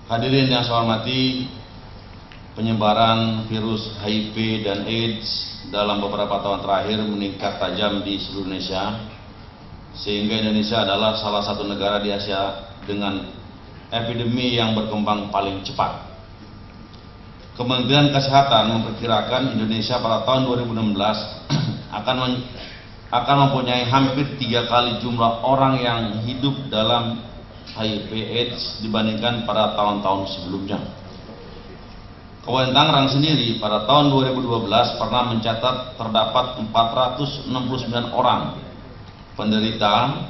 Hadirin yang saya hormati, penyebaran virus HIV dan AIDS dalam beberapa tahun terakhir meningkat tajam di seluruh Indonesia, sehingga Indonesia adalah salah satu negara di Asia dengan epidemi yang berkembang paling cepat. Kementerian Kesehatan memperkirakan Indonesia pada tahun 2016 akan mempunyai hampir 3 kali jumlah orang yang hidup dalam HIV/AIDS dibandingkan pada tahun-tahun sebelumnya. Kabupaten Tangerang sendiri pada tahun 2012 pernah mencatat terdapat 469 orang penderita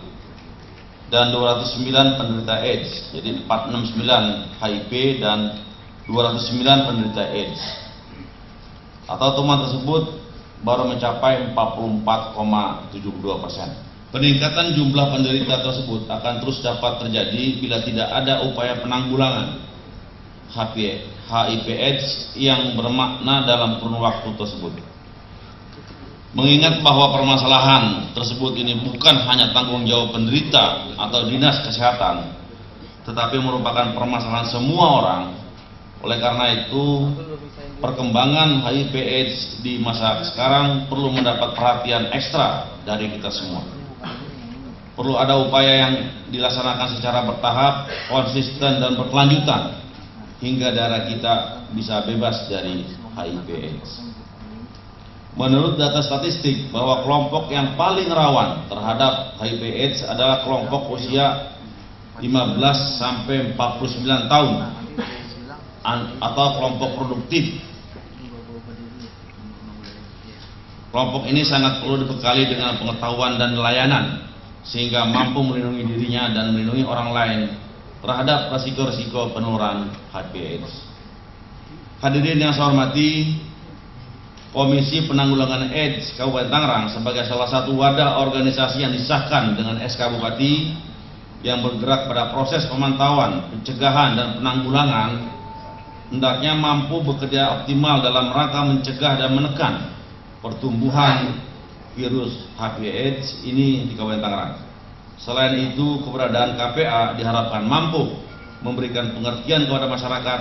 dan 209 penderita AIDS. Jadi 469 HIV dan 209 penderita AIDS. Atau temuan tersebut baru mencapai 44,72%. Peningkatan jumlah penderita tersebut akan terus dapat terjadi bila tidak ada upaya penanggulangan HIV/AIDS yang bermakna dalam kurun waktu tersebut. Mengingat bahwa permasalahan tersebut ini bukan hanya tanggung jawab penderita atau dinas kesehatan, tetapi merupakan permasalahan semua orang. Oleh karena itu, perkembangan HIV/AIDS di masa sekarang perlu mendapat perhatian ekstra dari kita semua. Perlu ada upaya yang dilaksanakan secara bertahap, konsisten dan berkelanjutan hingga daerah kita bisa bebas dari HIV/AIDS. Menurut data statistik bahwa kelompok yang paling rawan terhadap HIV/AIDS adalah kelompok usia 15 sampai 49 tahun atau kelompok produktif. Kelompok ini sangat perlu dibekali dengan pengetahuan dan layanan sehingga mampu melindungi dirinya dan melindungi orang lain terhadap risiko-risiko penularan HIV/AIDS. Hadirin yang saya hormati, Komisi Penanggulangan AIDS Kabupaten Tangerang sebagai salah satu wadah organisasi yang disahkan dengan SK Bupati yang bergerak pada proses pemantauan, pencegahan dan penanggulangan, hendaknya mampu bekerja optimal dalam rangka mencegah dan menekan pertumbuhan virus HIV/AIDS ini di Kabupaten Tangerang. Selain itu, keberadaan KPA diharapkan mampu memberikan pengertian kepada masyarakat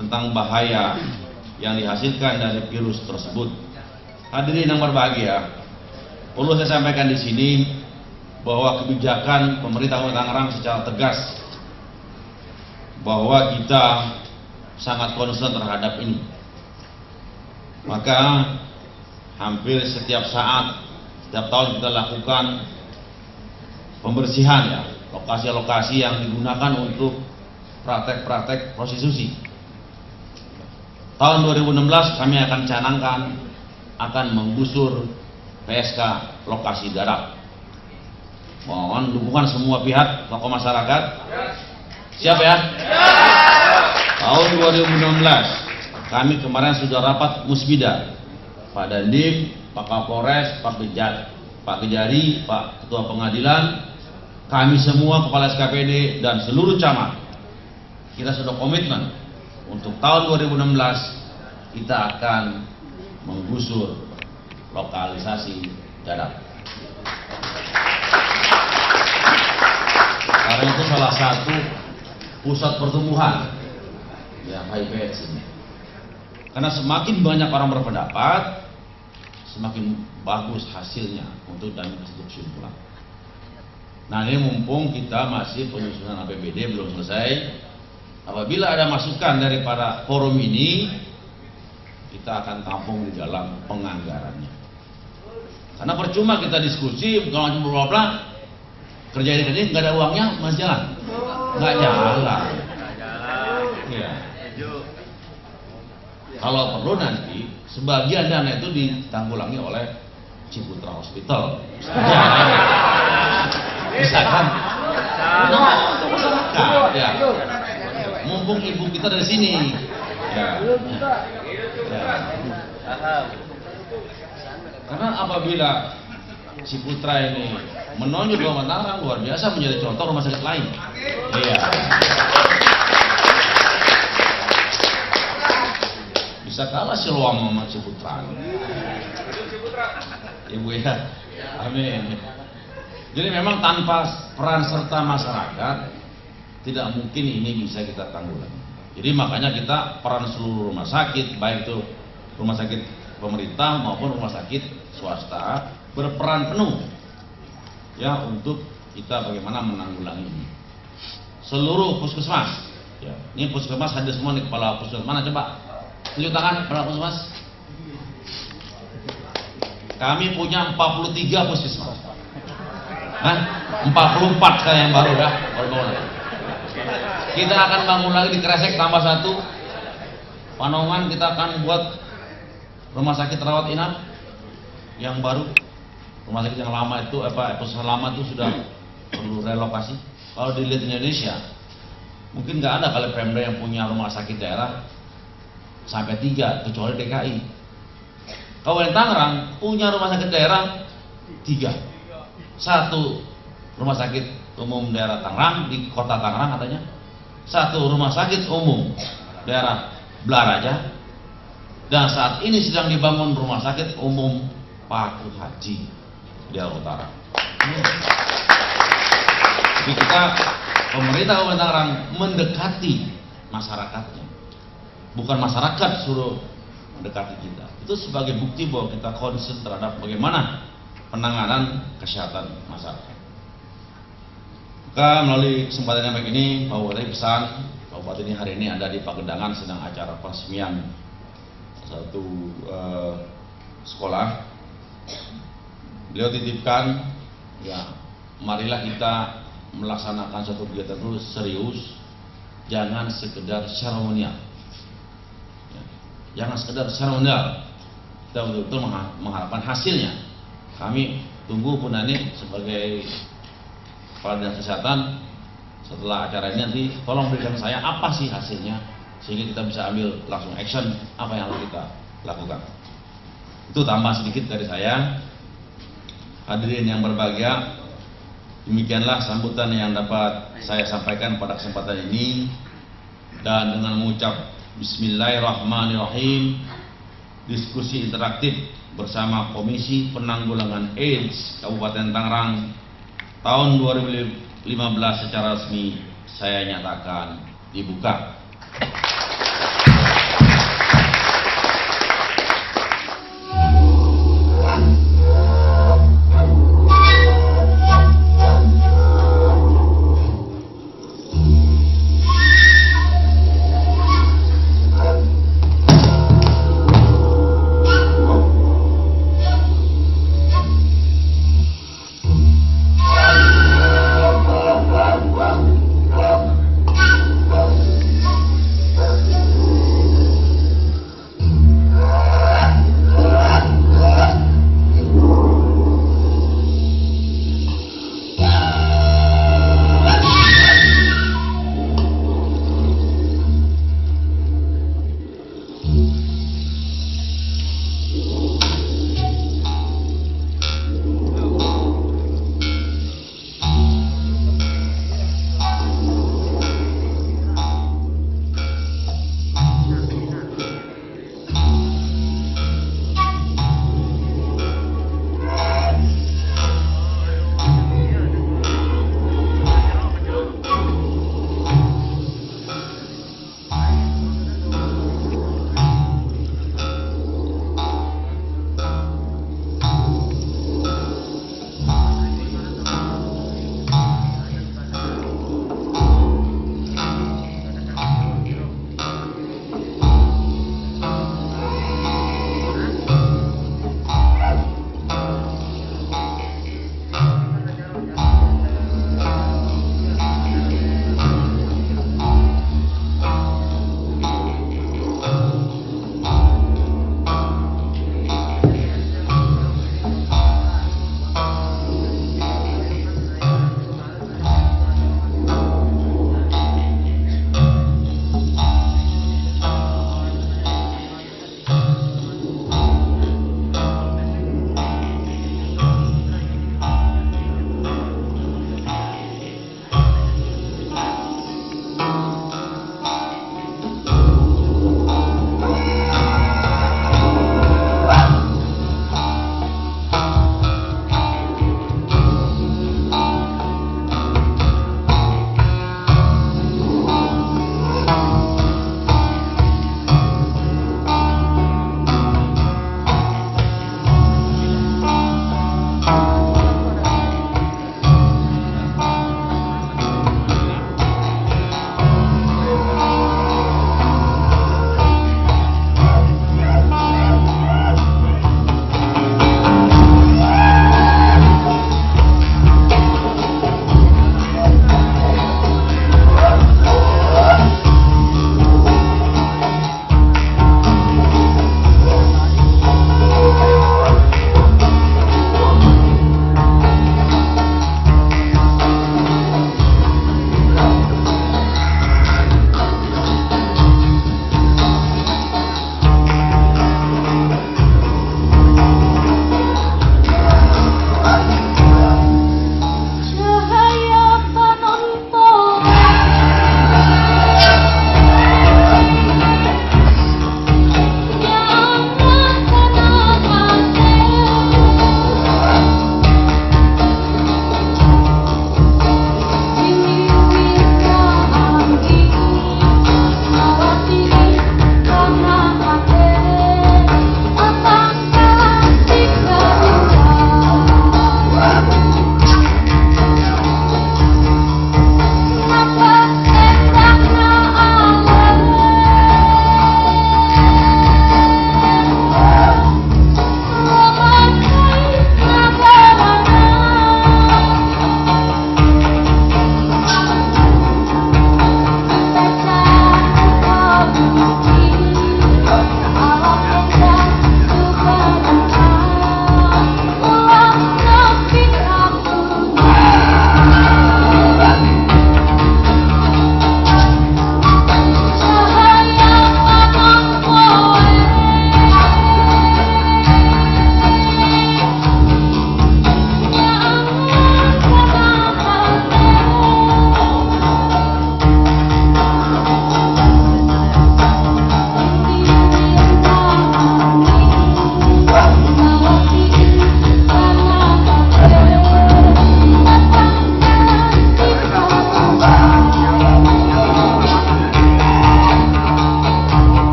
tentang bahaya yang dihasilkan dari virus tersebut. Hadirin yang berbahagia, perlu saya sampaikan di sini bahwa kebijakan pemerintah Kabupaten Tangerang secara tegas bahwa kita sangat concern terhadap ini. Maka hampir setiap saat, setiap tahun kita lakukan pembersihan ya, lokasi-lokasi yang digunakan untuk praktek-praktek prostitusi. Tahun 2016 kami akan canangkan akan menggusur PSK lokasi darat. Mohon dukungan semua pihak, tokoh masyarakat. Siap ya? Tahun 2016 kami kemarin sudah rapat musbidah, Pak Dandim, Pak Kapolres, Pak Kejari, Pak Ketua Pengadilan, kami semua kepala SKPD dan seluruh camat, kita sudah komitmen untuk tahun 2016 kita akan menggusur lokalisasi darat. Karena itu salah satu pusat pertumbuhan yang HIV/AIDS ini. Karena semakin banyak orang berpendapat, semakin bagus hasilnya untuk dan kesimpulan. Nah, ini mumpung kita masih penyusunan APBD belum selesai, apabila ada masukan dari para forum ini, kita akan tampung di dalam penganggarannya. Karena percuma kita diskusi, kalau cuma bla-bla, kerja ini nggak ada uangnya, masih jalan, nggak jalan. Ya. Kalau perlu nanti sebagian dana itu ditanggulangi oleh Ciputra Hospital. Bisa kan? Nah, ya. Mumpung ibu kita dari sini. Ya. Karena apabila Ciputra ini menonjol Kabupaten Tangerang luar biasa menjadi contoh rumah sakit lain. Iya. Bisa kalah Siloam sama Ciputra. Ibu ya, amin. Jadi memang tanpa peran serta masyarakat tidak mungkin ini bisa kita tanggulangi. Jadi makanya kita peran seluruh rumah sakit, baik itu rumah sakit pemerintah maupun rumah sakit swasta, berperan penuh ya untuk kita bagaimana menanggulangi ini. Seluruh puskesmas, ya, ini puskesmas hadir semua nih, kepala puskesmas mana coba tunjuk tangan kepala puskesmas. Kami punya 43 puskesmas. Hah? 44 sekarang yang baru ya. Kita akan bangun lagi di Kresek tambah 1. Panongan kita akan buat rumah sakit rawat inap yang baru. Rumah sakit yang lama itu puskesmas lama itu sudah perlu relokasi. Kalau dilihat di Indonesia, mungkin nggak ada kali Pemda yang punya rumah sakit daerah sampai 3 kecuali DKI. Kabupaten Tangerang punya rumah sakit daerah 3. 1 rumah sakit umum daerah Tangerang di kota Tangerang katanya. 1 rumah sakit umum daerah Blaraja, dan saat ini sedang dibangun rumah sakit umum Paku Haji di Utara. Jadi kita pemerintah Kabupaten Tangerang mendekati masyarakatnya, bukan masyarakat suruh mendekati kita. Itu sebagai bukti bahwa kita concern terhadap bagaimana penanganan kesehatan masyarakat. Maka melalui kesempatan yang baik ini, Pak Bupati pesan, Pak Bupati ini hari ini ada di Pagedangan sedang acara peresmian satu sekolah. Beliau titipkan, ya, marilah kita melaksanakan satu kegiatan itu serius, jangan sekedar seremonial. Ya, jangan sekedar seremonial. Kita betul-betul mengharapkan hasilnya. Kami tunggu Bu Nani sebagai Kepala Dinas Kesehatan, setelah acara ini nanti tolong berikan saya apa sih hasilnya, sehingga kita bisa ambil langsung action apa yang harus kita lakukan. Itu tambah sedikit dari saya. Hadirin yang berbahagia, demikianlah sambutan yang dapat saya sampaikan pada kesempatan ini. Dan dengan mengucap Bismillahirrahmanirrahim, diskusi interaktif bersama Komisi Penanggulangan AIDS Kabupaten Tangerang tahun 2015 secara resmi saya nyatakan dibuka.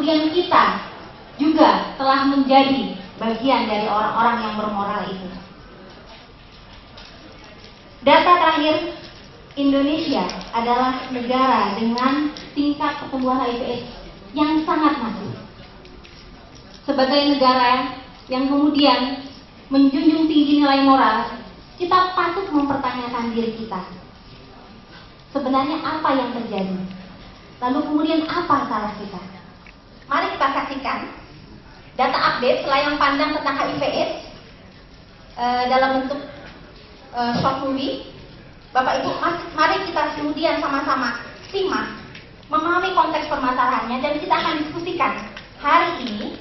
kemudian kita juga telah menjadi bagian dari orang-orang yang bermoral itu. Data terakhir, Indonesia adalah negara dengan tingkat pertumbuhan HIV/AIDS yang sangat masif. Sebagai negara yang kemudian menjunjung tinggi nilai moral, kita patut mempertanyakan diri kita. Sebenarnya apa yang terjadi? Lalu kemudian apa salah kita? Mari kita saksikan data update layang pandang tentang HIV/AIDS dalam bentuk short movie. Bapak Ibu, mari kita kemudian sama-sama simak, memahami konteks permasalahannya, dan kita akan diskusikan hari ini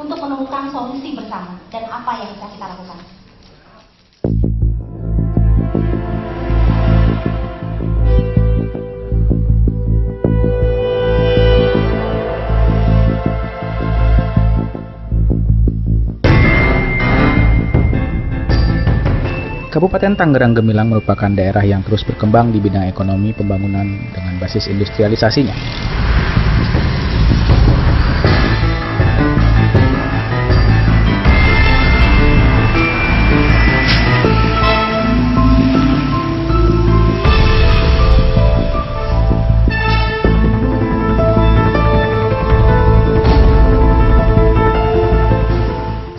untuk menemukan solusi bersama dan apa yang bisa kita lakukan. Kabupaten Tangerang Gemilang merupakan daerah yang terus berkembang di bidang ekonomi pembangunan dengan basis industrialisasinya.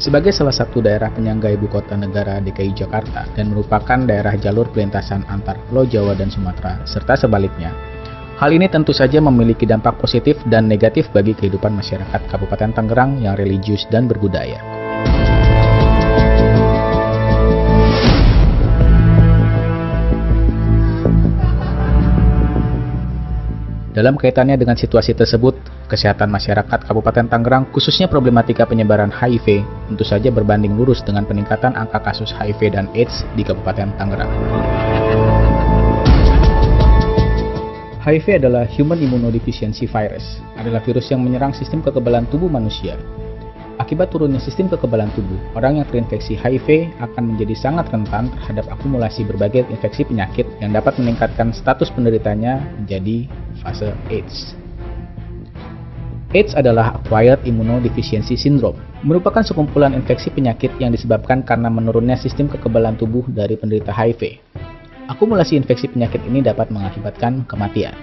Sebagai salah satu daerah penyangga ibu kota negara DKI Jakarta dan merupakan daerah jalur pelintasan antar Pulau Jawa dan Sumatera serta sebaliknya, hal ini tentu saja memiliki dampak positif dan negatif bagi kehidupan masyarakat Kabupaten Tangerang yang religius dan berbudaya. Dalam kaitannya dengan situasi tersebut, kesehatan masyarakat Kabupaten Tangerang, khususnya problematika penyebaran HIV, tentu saja berbanding lurus dengan peningkatan angka kasus HIV dan AIDS di Kabupaten Tangerang. HIV adalah Human Immunodeficiency Virus, adalah virus yang menyerang sistem kekebalan tubuh manusia. Akibat turunnya sistem kekebalan tubuh, orang yang terinfeksi HIV akan menjadi sangat rentan terhadap akumulasi berbagai infeksi penyakit yang dapat meningkatkan status penderitanya menjadi fase AIDS. AIDS adalah Acquired Immunodeficiency Syndrome, merupakan sekumpulan infeksi penyakit yang disebabkan karena menurunnya sistem kekebalan tubuh dari penderita HIV. Akumulasi infeksi penyakit ini dapat mengakibatkan kematian.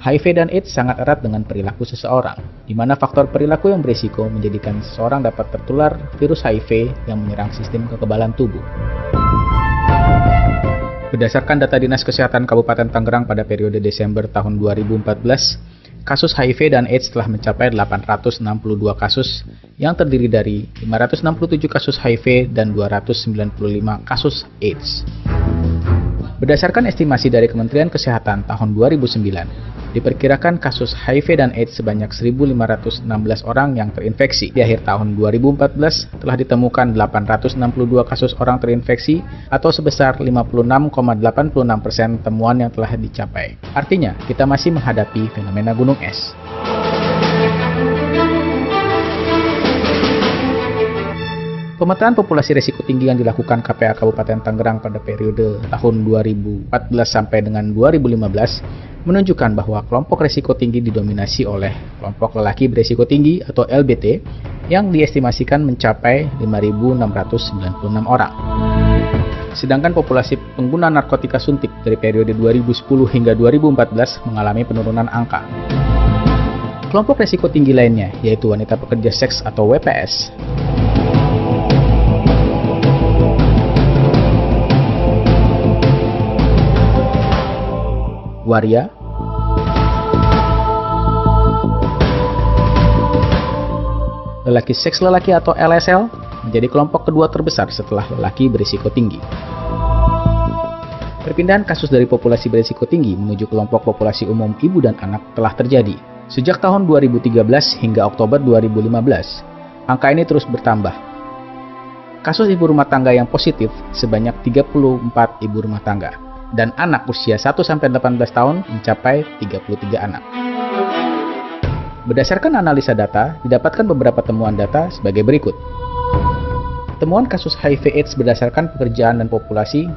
HIV dan AIDS sangat erat dengan perilaku seseorang, di mana faktor perilaku yang berisiko menjadikan seseorang dapat tertular virus HIV yang menyerang sistem kekebalan tubuh. Berdasarkan data Dinas Kesehatan Kabupaten Tangerang pada periode Desember tahun 2014, kasus HIV dan AIDS telah mencapai 862 kasus yang terdiri dari 567 kasus HIV dan 295 kasus AIDS. Berdasarkan estimasi dari Kementerian Kesehatan tahun 2009, diperkirakan kasus HIV dan AIDS sebanyak 1.516 orang yang terinfeksi. Di akhir tahun 2014 telah ditemukan 862 kasus orang terinfeksi atau sebesar 56,86% temuan yang telah dicapai. Artinya, kita masih menghadapi fenomena gunung es. Pemetaan populasi risiko tinggi yang dilakukan KPA Kabupaten Tangerang pada periode tahun 2014 sampai dengan 2015 menunjukkan bahwa kelompok risiko tinggi didominasi oleh kelompok lelaki berisiko tinggi atau LBT yang diestimasikan mencapai 5.696 orang. Sedangkan populasi pengguna narkotika suntik dari periode 2010 hingga 2014 mengalami penurunan angka. Kelompok risiko tinggi lainnya yaitu wanita pekerja seks atau WPS, waria, lelaki seks lelaki atau LSL menjadi kelompok kedua terbesar setelah lelaki berisiko tinggi. Perpindahan kasus dari populasi berisiko tinggi menuju kelompok populasi umum ibu dan anak telah terjadi. Sejak tahun 2013 hingga Oktober 2015, angka ini terus bertambah. Kasus ibu rumah tangga yang positif sebanyak 34 ibu rumah tangga. Dan anak usia 1-18 tahun mencapai 33 anak. Berdasarkan analisa data, didapatkan beberapa temuan data sebagai berikut. Temuan kasus HIV/AIDS berdasarkan pekerjaan dan populasi.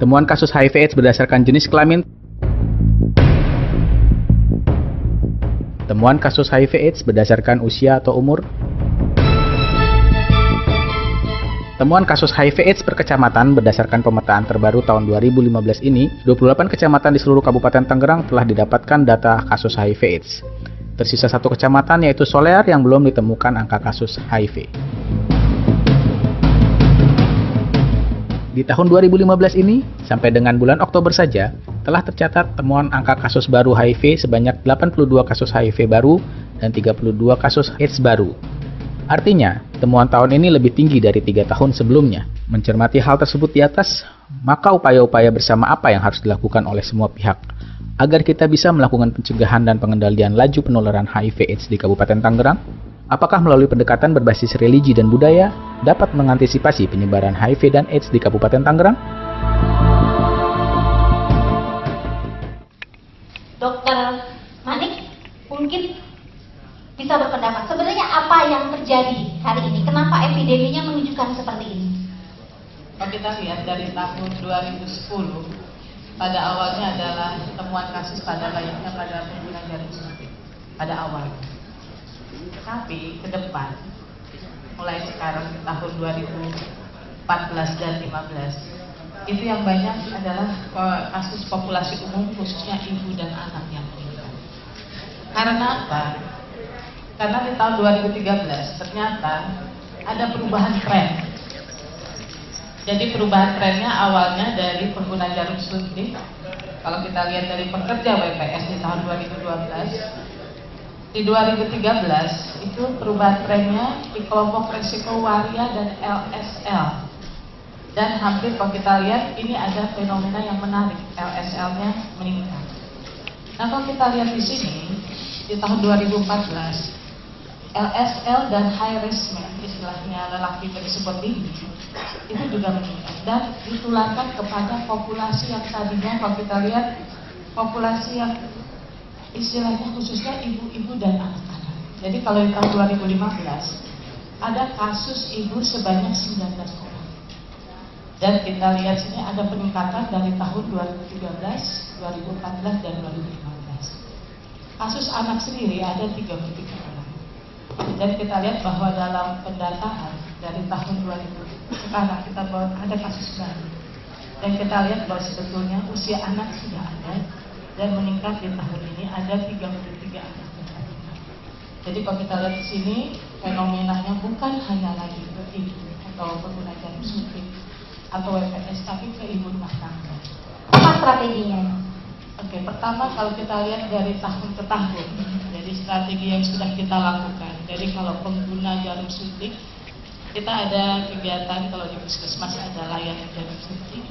Temuan kasus HIV/AIDS berdasarkan jenis kelamin. Temuan kasus HIV/AIDS berdasarkan usia atau umur. Temuan kasus HIV/AIDS per kecamatan berdasarkan pemetaan terbaru tahun 2015 ini, 28 kecamatan di seluruh Kabupaten Tangerang telah didapatkan data kasus HIV/AIDS. Tersisa satu kecamatan yaitu Solear yang belum ditemukan angka kasus HIV. Di tahun 2015 ini, sampai dengan bulan Oktober saja, telah tercatat temuan angka kasus baru HIV sebanyak 82 kasus HIV baru dan 32 kasus AIDS baru. Artinya, temuan tahun ini lebih tinggi dari 3 tahun sebelumnya. Mencermati hal tersebut di atas, maka upaya-upaya bersama apa yang harus dilakukan oleh semua pihak agar kita bisa melakukan pencegahan dan pengendalian laju penularan HIV/AIDS di Kabupaten Tangerang? Apakah melalui pendekatan berbasis religi dan budaya dapat mengantisipasi penyebaran HIV dan AIDS di Kabupaten Tangerang? Dokter Manik mungkin bisa berpendapat, sebenarnya apa yang terjadi hari ini? Kenapa epideminya menunjukkan seperti ini? Kalau kita lihat dari tahun 2010, pada awalnya adalah temuan kasus pada layaknya pada pengguna jarum suntik pada awal. Tapi ke depan, mulai sekarang di tahun 2014 dan 2015, itu yang banyak adalah kasus populasi umum khususnya ibu dan anak yang meninggal. Karena apa? Karena di tahun 2013 ternyata ada perubahan tren. Jadi perubahan trennya awalnya dari pengguna jarum suntik. Kalau kita lihat dari pekerja WPS di tahun 2012, di 2013 itu perubahan trennya di kelompok resiko waria dan LSL. Dan hampir kalau kita lihat ini ada fenomena yang menarik, LSL-nya meningkat. Nah kalau kita lihat di sini di tahun 2014, LSL dan high risk man, istilahnya lelaki berisiko tinggi, itu juga meningkat dan ditularkan kepada populasi yang tadinya kalau kita lihat populasi yang istilahnya khususnya ibu-ibu dan anak-anak. Jadi kalau di tahun 2015 ada kasus ibu sebanyak 19 orang. Dan kita lihat sini ada peningkatan dari tahun 2013, 2014 dan 2015. Kasus anak sendiri ada 33 orang. Dan kita lihat bahwa dalam pendataan dari tahun 2000 sekarang kita bahwa ada kasus baru. Dan kita lihat bahwa sebetulnya usia anak sudah ada dan meningkat di tahun ini ada 33 anak yang meninggal. Jadi kalau kita lihat di sini fenomenanya bukan hanya lagi ke ibu atau pengguna jarum suntik atau WPS, tapi ke ibu rumah tangga. Apa strateginya? Oke, pertama kalau kita lihat dari tahun ke tahun, jadi strategi yang sudah kita lakukan. Jadi kalau pengguna jarum suntik, kita ada kegiatan kalau di puskesmas ada layanan jarum suntik.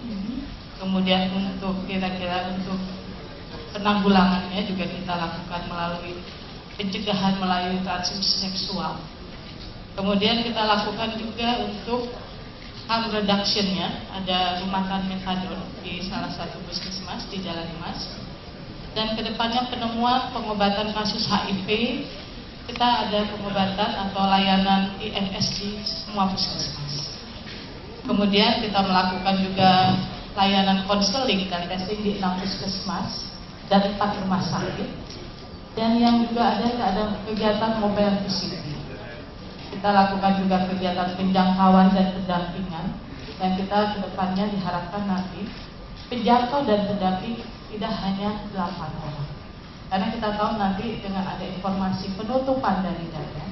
Kemudian untuk kira-kira untuk penanggulangannya juga kita lakukan melalui pencegahan melalui transmisi seksual. Kemudian kita lakukan juga untuk harm reduction-nya, ada rumatan metadon di salah satu puskesmas di Jalan Dimas. Dan kedepannya penemuan pengobatan kasus HIV, kita ada pengobatan atau layanan IMS di semua puskesmas. Kemudian kita melakukan juga layanan konseling dan testing di 6 puskesmas dan 4 rumah sakit. Dan yang juga ada kegiatan mobile visit. Kita lakukan juga kegiatan penjangkauan dan pendampingan. Dan kita kedepannya diharapkan nanti penjangkau dan pendamping tidak hanya 8 orang. Karena kita tahu nanti dengan ada informasi penutupan dari data,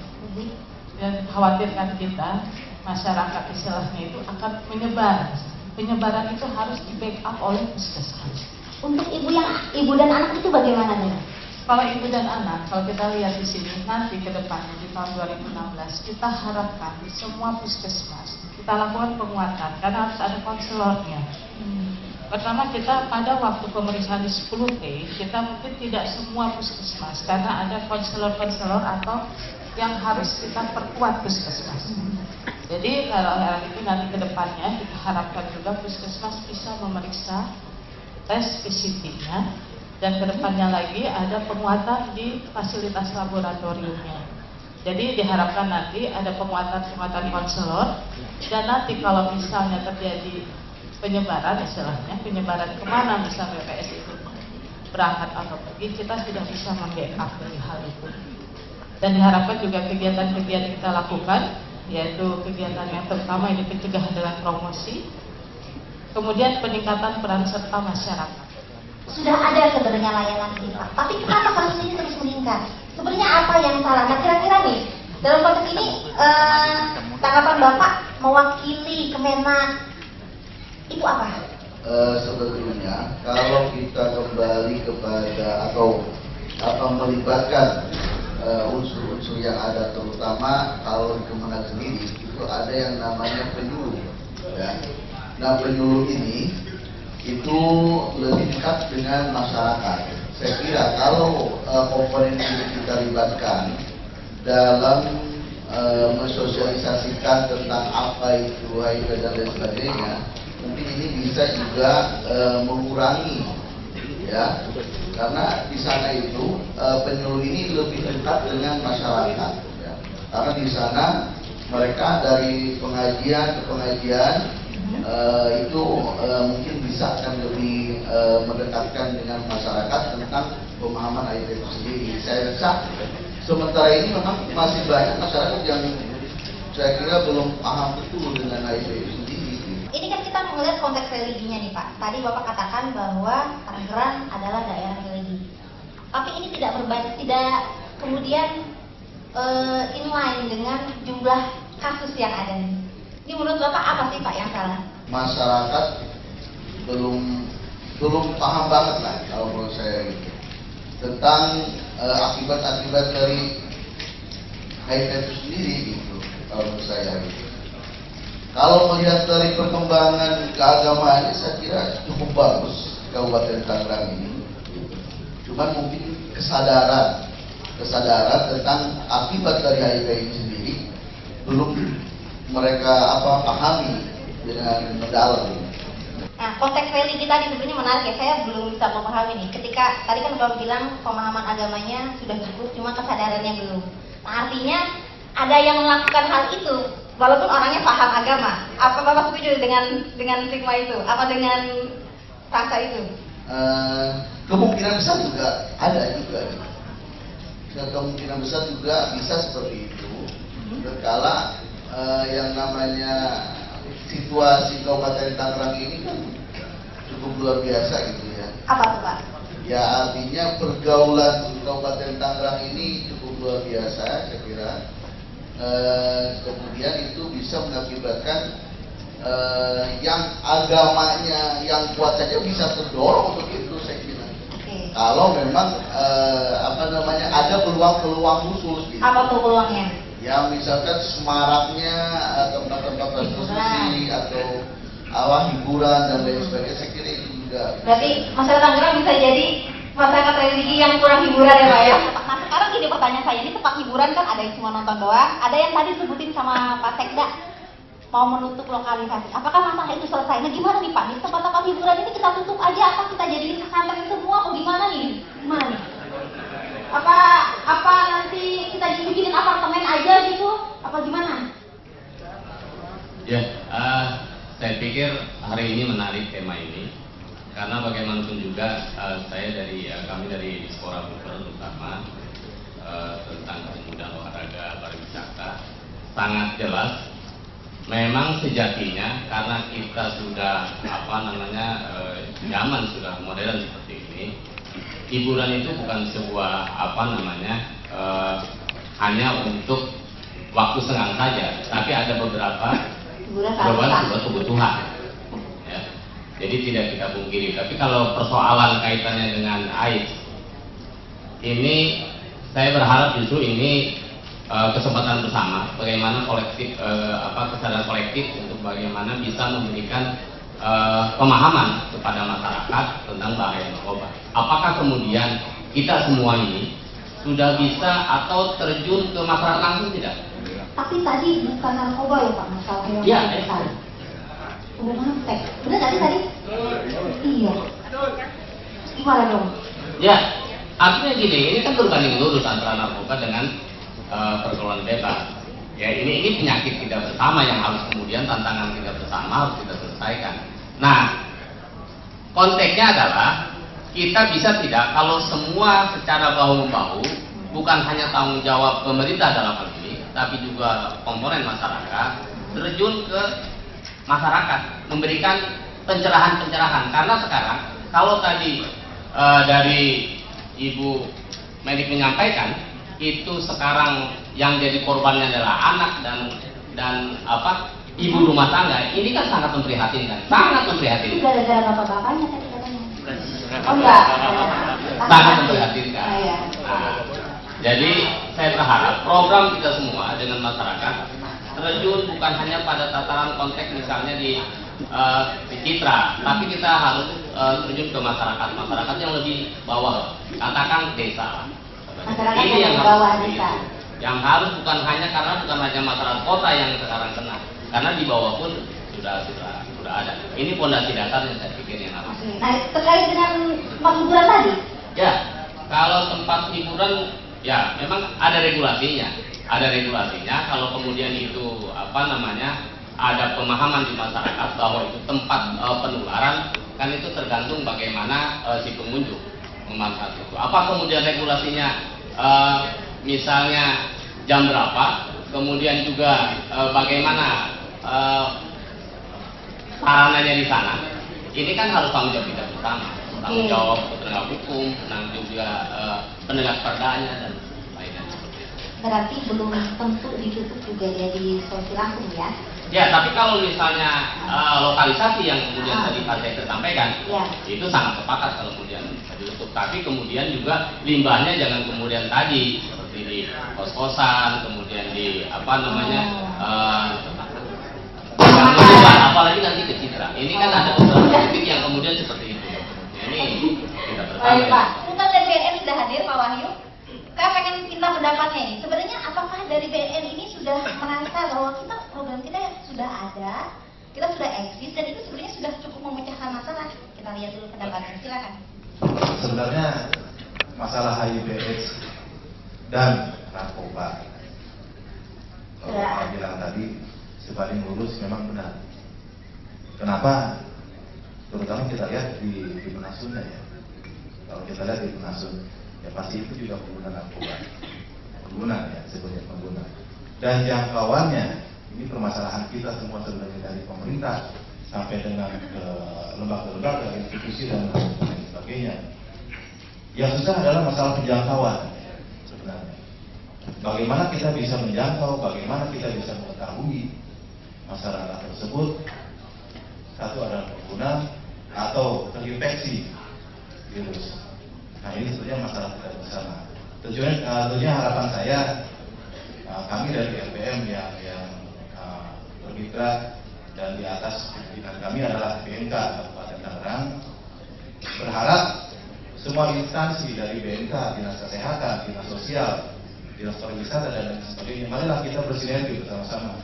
dan khawatirkan kita masyarakat istilahnya itu akan menyebar. Penyebaran itu harus di backup oleh puskesmas. Untuk ibu dan anak itu bagaimana nih? Kalau ibu dan anak, kalau kita lihat di sini nanti ke depannya di tahun 2016 kita harapkan di semua puskesmas kita lakukan penguatan karena harus ada konselornya. Pertama kita pada waktu pemeriksaan di 10T kita mungkin tidak semua puskesmas karena ada konselor-konselor atau yang harus kita perkuat puskesmas. Jadi kalau itu nanti ke depannya kita harapkan juga puskesmas bisa memeriksa tes PCT-nya. Dan kedepannya lagi ada penguatan di fasilitas laboratoriumnya. Jadi diharapkan nanti ada penguatan konselor. Dan nanti kalau misalnya terjadi penyebaran istilahnya, penyebaran kemana misalnya WPS itu berangkat atau pergi, kita sudah bisa membackup dari hal itu. Dan diharapkan juga kegiatan-kegiatan kita lakukan, yaitu kegiatan yang terutama ini pencegahan dengan promosi, kemudian peningkatan peran serta masyarakat. Sudah ada sebenarnya layanan ini Pak, tapi kenapa kasus ini terus meningkat? Sebenarnya apa yang salah? Nah kira-kira nih, dalam konteks ini tanggapan Bapak mewakili Kemenak itu apa? Sebetulnya kalau kita kembali kepada atau melibatkan unsur-unsur yang ada, terutama kalau di Kemenak sendiri itu ada yang namanya penyuluh, ya. Nah penyuluh ini itu lebih dekat dengan masyarakat. Saya kira kalau komponen ini kita libatkan dalam mensosialisasikan tentang apa itu HIV dan lain sebagainya, mungkin ini bisa juga mengurangi, ya, karena di sana itu penyuluh ini lebih dekat dengan masyarakat, ya. Karena di sana mereka dari pengajian ke pengajian itu mungkin bisa akan lebih mendekatkan dengan masyarakat tentang pemahaman HIV itu sendiri. Saya rasa sementara ini memang masih banyak masyarakat yang saya kira belum paham betul dengan HIV itu sendiri. Ini kan kita melihat konteks religinya nih Pak. Tadi Bapak katakan bahwa Tangerang adalah daerah religi. Tapi ini tidak kemudian inline dengan jumlah kasus yang ada nih. Ini menurut Bapak apa sih Pak yang salah? Masyarakat belum paham banget lah kalau menurut saya gitu, tentang akibat-akibat dari HIV itu sendiri gitu, kalau menurut saya gitu. Kalau melihat dari perkembangan keagamaannya, saya kira cukup bagus Kabupaten Tangerang ini. Cuman mungkin kesadaran tentang akibat dari HIV ini sendiri belum mereka pahami dengan mendalam. Nah, konteks religi tadi sebenarnya menarik ya, saya belum bisa memahami nih. Ketika tadi kan Bapak bilang pemahaman agamanya sudah cukup, cuma kesadarannya belum. Nah, artinya ada yang melakukan hal itu walaupun orangnya paham agama. Apa Bapak setuju dengan stigma itu? Apa dengan rasa itu? Kemungkinan besar juga ada juga. Kemungkinan besar juga bisa seperti itu. Berkala yang namanya situasi Kabupaten Tangerang ini kan cukup luar biasa gitu ya. Apa tuh Pak? Ya artinya pergaulan Kabupaten Tangerang ini cukup luar biasa saya kira. Kemudian itu bisa mengakibatkan yang agamanya yang kuat saja bisa terdorong untuk itu saya kira. Okay. Kalau memang ada peluang-peluang khusus gitu. Apa tuh peluangnya? Ya misalkan semaraknya tempat-tempat prostitusi atau hiburan dan lain sebagainya, saya kira itu juga. Berarti masyarakat Tangerang bisa jadi masyarakat religi yang kurang hiburan ya Pak ya? Nah sekarang gini pertanyaan saya, ini tempat hiburan kan ada yang cuma nonton doang, ada yang tadi sebutin sama Pak Sekda mau menutup lokalisasi. Apakah masalah itu selesai? Nah gimana nih Pak? Nih tempat-tempat hiburan ini kita tutup aja, apa kita jadiin pesantren semua? Apa gimana nih? Gimana nih? Apa nanti kita bikinin apartemen aja gitu? Apa gimana? Ya, saya pikir hari ini menarik tema ini karena bagaimanapun juga kami dari Dispora Bukber terutama tentang kemudahan olahraga pariwisata sangat jelas. Memang sejatinya karena kita sudah zaman sudah modern seperti ini, hiburan itu bukan sebuah hanya untuk waktu senang saja, tapi ada beberapa kebutuhan. Ya. Jadi tidak kita pungkiri. Tapi kalau persoalan kaitannya dengan AIDS, ini saya berharap justru ini kesempatan bersama, bagaimana kesadaran kolektif untuk bagaimana bisa memberikan pemahaman kepada masyarakat tentang bahaya narkoba. Apakah kemudian kita semua ini sudah bisa atau terjun ke masyarakat langsung tidak? Tapi tadi bukan narkoba ya Pak, masalah yang Ya, udah nantek. Bener nggak sih tadi? Iya. Gimana dong? Ya, artinya gini, ini kan berbanding lurus antara narkoba dengan pergaulan bebas. Ya, ini penyakit kita bersama yang harus kemudian tantangan kita bersama harus kita selesaikan. Nah, konteksnya adalah kita bisa tidak kalau semua secara bahu-membahu, bukan hanya tanggung jawab pemerintah dalam hal ini, tapi juga komponen masyarakat, terjun ke masyarakat, memberikan pencerahan-pencerahan. Karena sekarang, kalau tadi dari Ibu Medik menyampaikan, itu sekarang yang jadi korbannya adalah anak dan ibu rumah tangga. Ini kan sangat memprihatinkan, sangat memprihatinkan. Itu gara-gara bapak-bapaknya tadi katanya. Oh enggak. Sangat memprihatinkan. Iya. Nah, jadi saya berharap program kita semua dengan masyarakat terjun bukan hanya pada tataran konteks misalnya di Citra, tapi kita harus terjun ke masyarakat yang lebih bawah, katakan desa. Masyarakat Ini yang yang bawah harus desa. yang harus bukan hanya masyarakat kota yang sekarang kena, karena di bawah pun sudah ada. Ini fondasi dasar yang saya pikir yang harus. Nah, terkait dengan tempat hiburan tadi, Ya, kalau tempat hiburan ya memang ada regulasinya. Kalau kemudian itu ada pemahaman di masyarakat bahwa itu tempat penularan, kan itu tergantung bagaimana si pengunjung memanfaatkan itu. Apa kemudian regulasinya, misalnya jam berapa, kemudian juga bagaimana sarananya di sana. Ini kan harus tanggung jawab kita bersama, tanggung jawab penegak hukum, tanggung juga penegak perdanya dan lainnya. berarti belum tentu ditutup juga jadi solusi langsung ya. Ya, tapi kalau misalnya lokalisasi yang kemudian tadi Pak Zaid sampaikan, Ya. itu sangat sepakat kalau kemudian bisa ditutup. Tapi kemudian juga limbahnya jangan kemudian tadi seperti di kos-kosan, kemudian di apalagi nanti ke Citra. Ini kan ada beberapa titik yang kemudian seperti itu. Ini kita Baik Pak, bertanya. Bukan dari BNN sudah hadir Pak Wahyu. Saya pengen minta pendapatnya ini. Sebenarnya apakah dari BNN ini sudah merasa bahwa program kita sudah ada, kita sudah eksis dan itu sebenarnya sudah cukup memecahkan masalah? Kita lihat dulu pendapatnya, silakan. Sebenarnya masalah HIV/AIDS dan narkoba, kalau saya bilang tadi sebanding lurus memang benar. Kenapa? Terutama kita lihat di Penasunnya ya. Kalau kita lihat di Penasun, ya pasti itu juga pengguna narkoba, pengguna ya sebenarnya pengguna. Dan jangkauannya ini permasalahan kita semua sebenarnya dari pemerintah sampai dengan lembaga-lembaga, institusi dan lain sebagainya. Yang susah adalah masalah penjangkauan sebenarnya. Bagaimana kita bisa menjangkau, bagaimana kita bisa mengetahui masyarakat tersebut satu adalah pengguna atau terinfeksi virus. Nah ini sebenarnya masalah kita bersama. Tentunya harapan saya kami dari LPM yang bermitra dan di atas pimpinan kami adalah BNK Kabupaten Tangerang, berharap semua instansi dari BNK, Dinas Kesehatan, Dinas Sosial, Dinas Pariwisata dan lain sebagainya, marilah kita bersinergi bersama-sama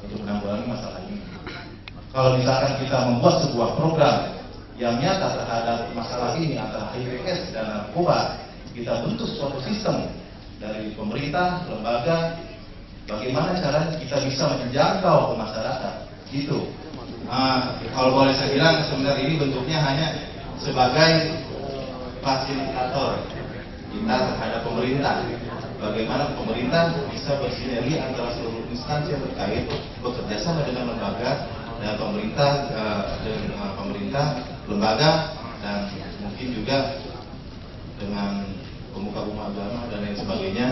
untuk menanggulangi masalah ini. Kalau misalkan kita membuat sebuah program yang nyata terhadap masalah ini antara HIV/AIDS dan narkoba, kita bentuk suatu sistem dari pemerintah, lembaga, bagaimana caranya kita bisa menjangkau ke masyarakat, gitu. Kalau boleh saya bilang sebenarnya ini bentuknya hanya sebagai fasilitator kita terhadap pemerintah. Bagaimana pemerintah bisa bersinergi antara seluruh instansi yang terkait, bekerja sama dengan lembaga dan pemerintah, lembaga, dan mungkin juga dengan pemuka-pemuka agama dan lain sebagainya,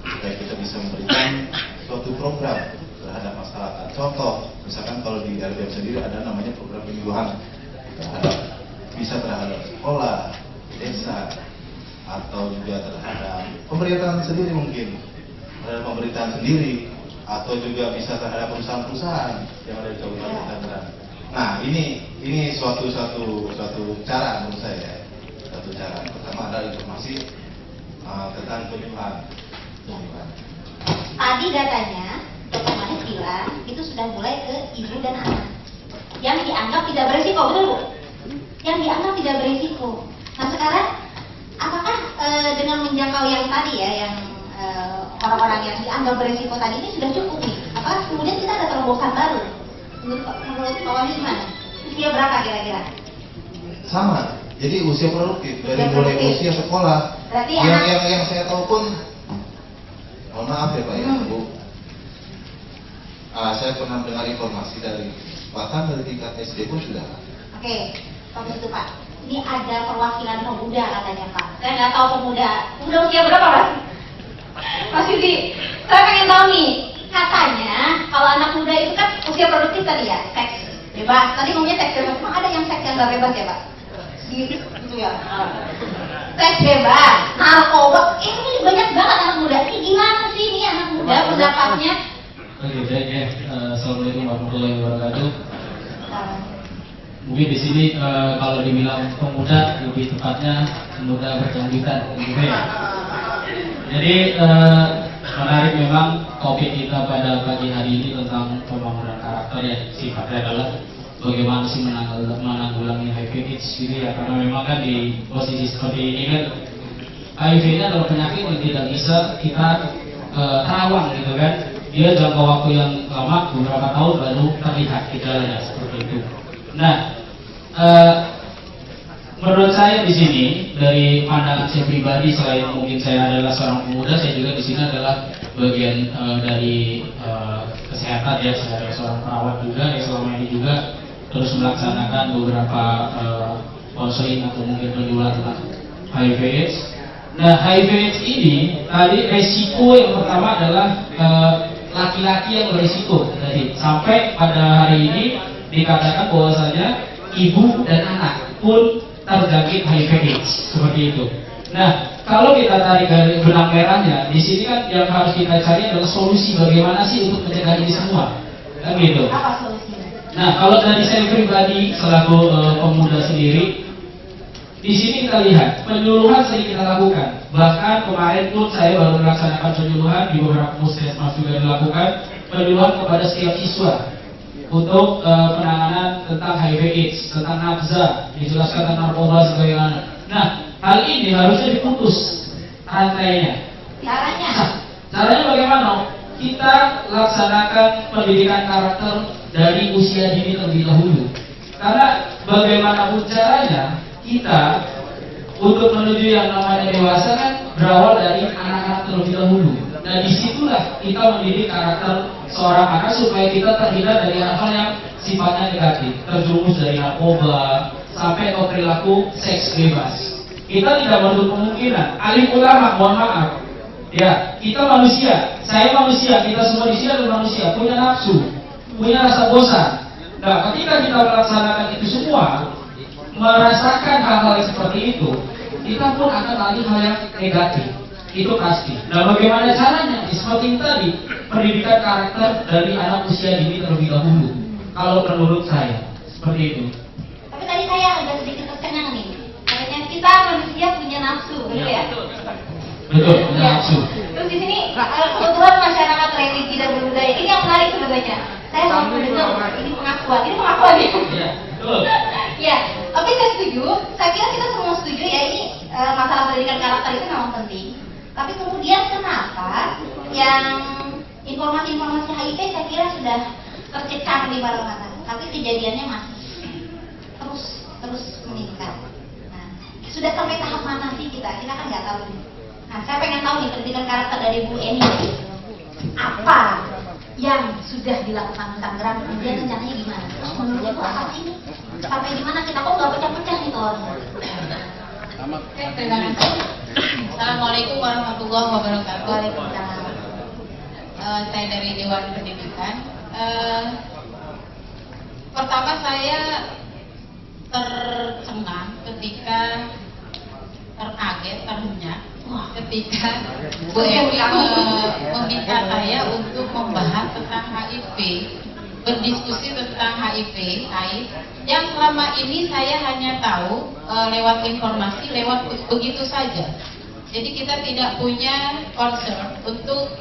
supaya kita bisa memberikan suatu program terhadap masyarakat. Contoh, misalkan kalau di LPM sendiri ada namanya program penyuluhan terhadap sekolah, desa, atau juga terhadap pemerintahan sendiri mungkin, terhadap pemerintahan sendiri, atau juga bisa terhadap perusahaan-perusahaan yang ada di Kabupaten Tangerang. Nah, ini suatu cara menurut saya. Satu cara. Pertama adalah informasi tentang penyuluhan. Tadi datanya, Dr. Manik bilang itu sudah mulai ke ibu dan anak yang dianggap tidak berisiko, betul Bu? Yang dianggap tidak berisiko. Nah sekarang, apakah dengan menjangkau yang tadi ya, yang orang-orang yang dianggap berisiko tadi ini sudah cukup nih? Apakah kemudian kita ada terobosan baru? Menurut Pak Wahyu gimana? Usia berapa kira-kira? Sama, Jadi usia produktif dari mulai usia sekolah. Berarti yang saya tahu pun, mohon maaf ya Pak ya Bu. Saya pernah dengar informasi dari bahkan dari tingkat SD pun sudah. Oke, kalau itu Pak, ini ada perwakilan pemuda katanya Pak. Saya nggak tahu pemuda usia berapa Mas? Mas Yudi, saya pengen tahu nih, katanya kalau anak muda itu kan usia produktif tadi ya, seks bebas. Tadi ngomongnya seks bebas, emang ada yang seks yang nggak bebas ya Pak? Gitu ya. Seks bebas, narkoba, ini banyak banget anak muda. Ini gimana sih ini anak muda pendapatnya? Oke, baik ya. Assalamualaikum warahmatullahi wabarakatuh. Mungkin di sini kalau dibilang pemuda, lebih tepatnya pemuda berkelanjutan, gitu ya. Jadi menarik memang topik kita pada pagi hari ini tentang pembangunan karakter ya. Sifatnya adalah bagaimana sih menanggulangi HIV/AIDS gitu ya. Karena memang kan di posisi seperti ini kan HIV ini adalah penyakit yang tidak bisa kita terawang gitu kan. Dia jangka waktu yang lama, beberapa tahun baru terlihat gejalanya seperti itu. Nah, menurut saya di sini dari pandangan saya pribadi, selain mungkin saya adalah seorang pemuda, saya juga di sini adalah bagian dari kesehatan ya, sebagai seorang perawat juga yang selama ini juga terus melaksanakan beberapa konseling atau mungkin penjualan tentang HIV/AIDS. Nah, HIV/AIDS ini tadi resiko yang pertama adalah laki-laki yang berisiko tadi. Sampai pada hari ini dikatakan bahwasanya ibu dan anak pun terjangkit HIV/AIDS seperti itu. Nah, kalau kita tarik dari benang merahnya, di sini kan yang harus kita cari adalah solusi bagaimana sih untuk mencegah ini semua, kan gitu. Apa solusinya? Nah, kalau dari saya pribadi selaku pemuda sendiri, di sini kita lihat penyuluhan sering kita lakukan. Bahkan kemarin pun saya baru melaksanakan penyuluhan di beberapa puskesmas juga dilakukan penyuluhan kepada setiap siswa untuk penanganan tentang HIV/AIDS, tentang nafza, dijelaskan tentang narkoba sebagaimana. Nah, hal ini harusnya diputus rantainya. Caranya? Caranya bagaimana? Kita laksanakan pendidikan karakter dari usia dini terlebih dahulu. Karena bagaimanapun caranya, kita untuk menuju yang namanya dewasa kan berawal dari anak-anak terlebih dahulu. Nah, disitulah kita mendidik karakter seorang anak supaya kita terhindar dari hal-hal yang sifatnya negatif, terjerumus dari narkoba sampai ke perilaku seks bebas. Kita tidak menutup kemungkinan. Alim ulama, mohon maaf, ya, kita manusia, saya manusia, kita semua di sini adalah manusia, punya nafsu, punya rasa bosan. Nah, ketika kita melaksanakan itu semua, merasakan hal-hal yang seperti itu, kita pun akan lari hal yang negatif. Itu pasti. Nah, bagaimana caranya? Seperti tadi, pendidikan karakter dari anak usia dini terlebih dahulu. Kalau menurut saya, seperti itu. Tapi tadi saya agak sedikit tercengang nih. Katanya kita manusia punya nafsu, betul ya? Betul, punya nafsu. Terus di sini kebetulan masyarakat religi dan berbudaya ini yang menarik sebenarnya. Saya mau mendengar ini pengakuan ya. Iya, betul. Ya, tapi saya setuju. Saya kira kita semua setuju ya, ini masalah pendidikan karakter itu memang penting. Tapi kemudian kenapa yang informasi-informasi HIV saya kira sudah tercecar di mana-mana, tapi kejadiannya masih terus meningkat. Nah, sudah sampai tahap mana sih kita kan nggak tahu. Nah, saya pengen tahu nih pendidikan karakter dari Bu Eni, apa yang sudah dilakukan Tangerang, kemudian rencananya gimana? Terus menurut Ibu apa sih ini? Sampai di mana kita kok nggak pecah-pecah nih telurnya? Oke, terima kasih. Assalamualaikum warahmatullahi wabarakatuh. Waalaikumsalam. Saya dari Dewan Pendidikan. Pertama saya tercengang ketika terkaget, terhenyak ketika Bu Eni meminta saya untuk membahas tentang HIV, berdiskusi tentang HIV, AIDS, yang selama ini saya hanya tahu lewat informasi, lewat begitu saja. Jadi kita tidak punya concern untuk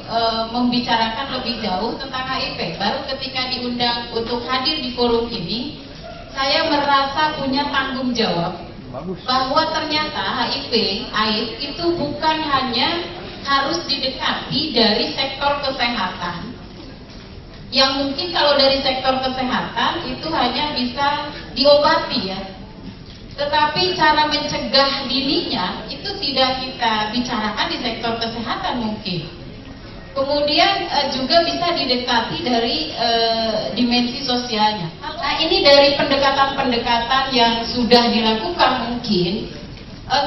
membicarakan lebih jauh tentang HIV. Baru ketika diundang untuk hadir di forum ini, saya merasa punya tanggung jawab bahwa ternyata HIV, AIDS itu bukan hanya harus didekati dari sektor kesehatan, yang mungkin kalau dari sektor kesehatan itu hanya bisa diobati ya. Tetapi cara mencegah dininya itu tidak kita bicarakan di sektor kesehatan mungkin. Kemudian juga bisa didekati dari dimensi sosialnya. Nah, ini dari pendekatan-pendekatan yang sudah dilakukan mungkin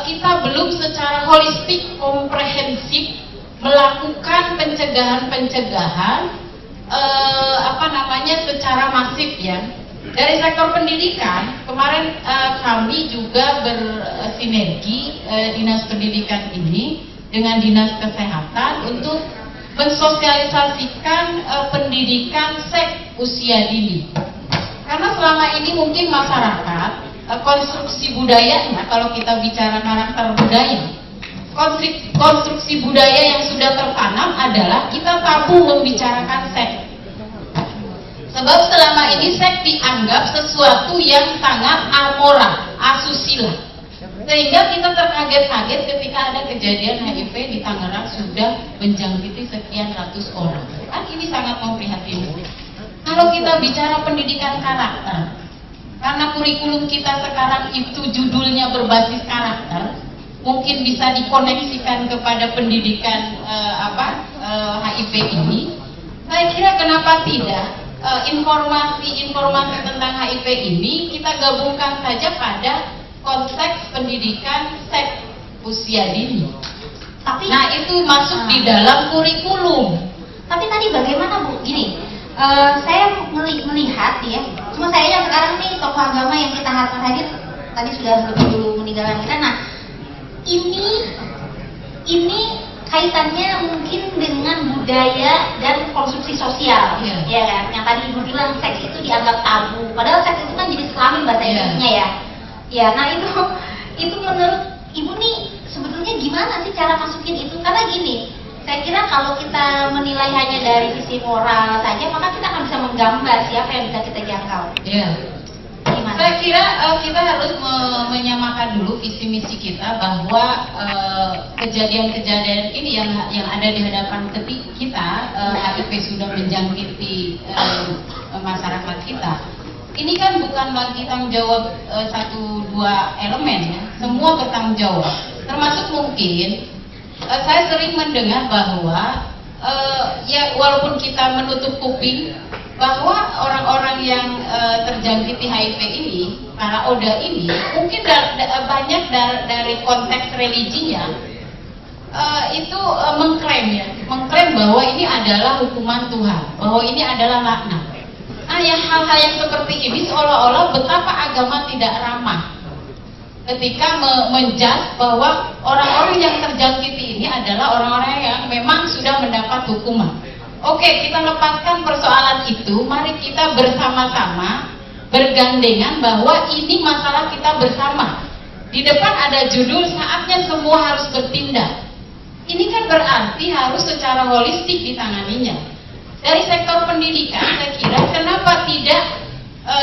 kita belum secara holistik, komprehensif melakukan pencegahan-pencegahan secara masif ya. Dari sektor pendidikan, kemarin kami juga bersinergi Dinas Pendidikan ini dengan Dinas Kesehatan untuk mensosialisasikan pendidikan seks usia dini. Karena selama ini mungkin masyarakat, konstruksi budayanya, kalau kita bicara karakter budaya, konstruksi budaya yang sudah tertanam adalah kita tabu membicarakan seks. Sebab selama ini seks dianggap sesuatu yang sangat amoral, asusila. Sehingga kita terkaget-kaget ketika ada kejadian HIV di Tangerang sudah menjangkiti sekian ratus orang. Kan ini sangat memprihatinkan. Kalau kita bicara pendidikan karakter, karena kurikulum kita sekarang itu judulnya berbasis karakter, mungkin bisa dikoneksikan kepada pendidikan HIV ini. Saya kira kenapa tidak informasi-informasi tentang HIV ini kita gabungkan saja pada konteks pendidikan seks usia dini. Nah, itu masuk di dalam kurikulum. Tapi tadi bagaimana Bu? Gini, saya melihat ya, cuma sayangnya sekarang nih tokoh agama yang kita harapkan hadir tadi sudah lebih dulu meninggalkan kita. Nah, ini kaitannya mungkin dengan budaya dan konstruksi sosial, ya kan? Yang tadi Ibu bilang seks itu dianggap tabu, padahal seks itu kan jenis kelamin bahasa Inggrisnya ya. Ya, nah itu menurut Ibu nih sebetulnya gimana sih cara masukin itu? Karena gini, saya kira kalau kita menilai hanya dari sisi moral saja, maka kita akan bisa menggambar siapa yang bisa kita jangkau. Iya. Gimana? Saya kira kita harus menyamakan dulu visi misi kita bahwa kejadian-kejadian ini yang ada di hadapan kita, HIV sudah menjangkiti masyarakat kita. Ini kan bukan lagi tanggung jawab satu dua elemen ya, semua bertanggung jawab. Termasuk mungkin saya sering mendengar bahwa ya walaupun kita menutup kuping bahwa orang-orang yang terjangkiti HIV ini, para ODA ini, mungkin banyak dari konteks religinya itu mengklaim bahwa ini adalah hukuman Tuhan, bahwa ini adalah laknat. Nah, yang hal-hal yang seperti ini seolah-olah betapa agama tidak ramah ketika menjudge bahwa orang-orang yang terjangkiti ini adalah orang-orang yang memang sudah mendapat hukuman. Oke, kita lepaskan persoalan itu, mari kita bersama-sama bergandengan bahwa ini masalah kita bersama. Di depan ada judul saatnya semua harus bertindak. Ini kan berarti harus secara holistik ditanganinya. Dari sektor pendidikan, saya kira kenapa tidak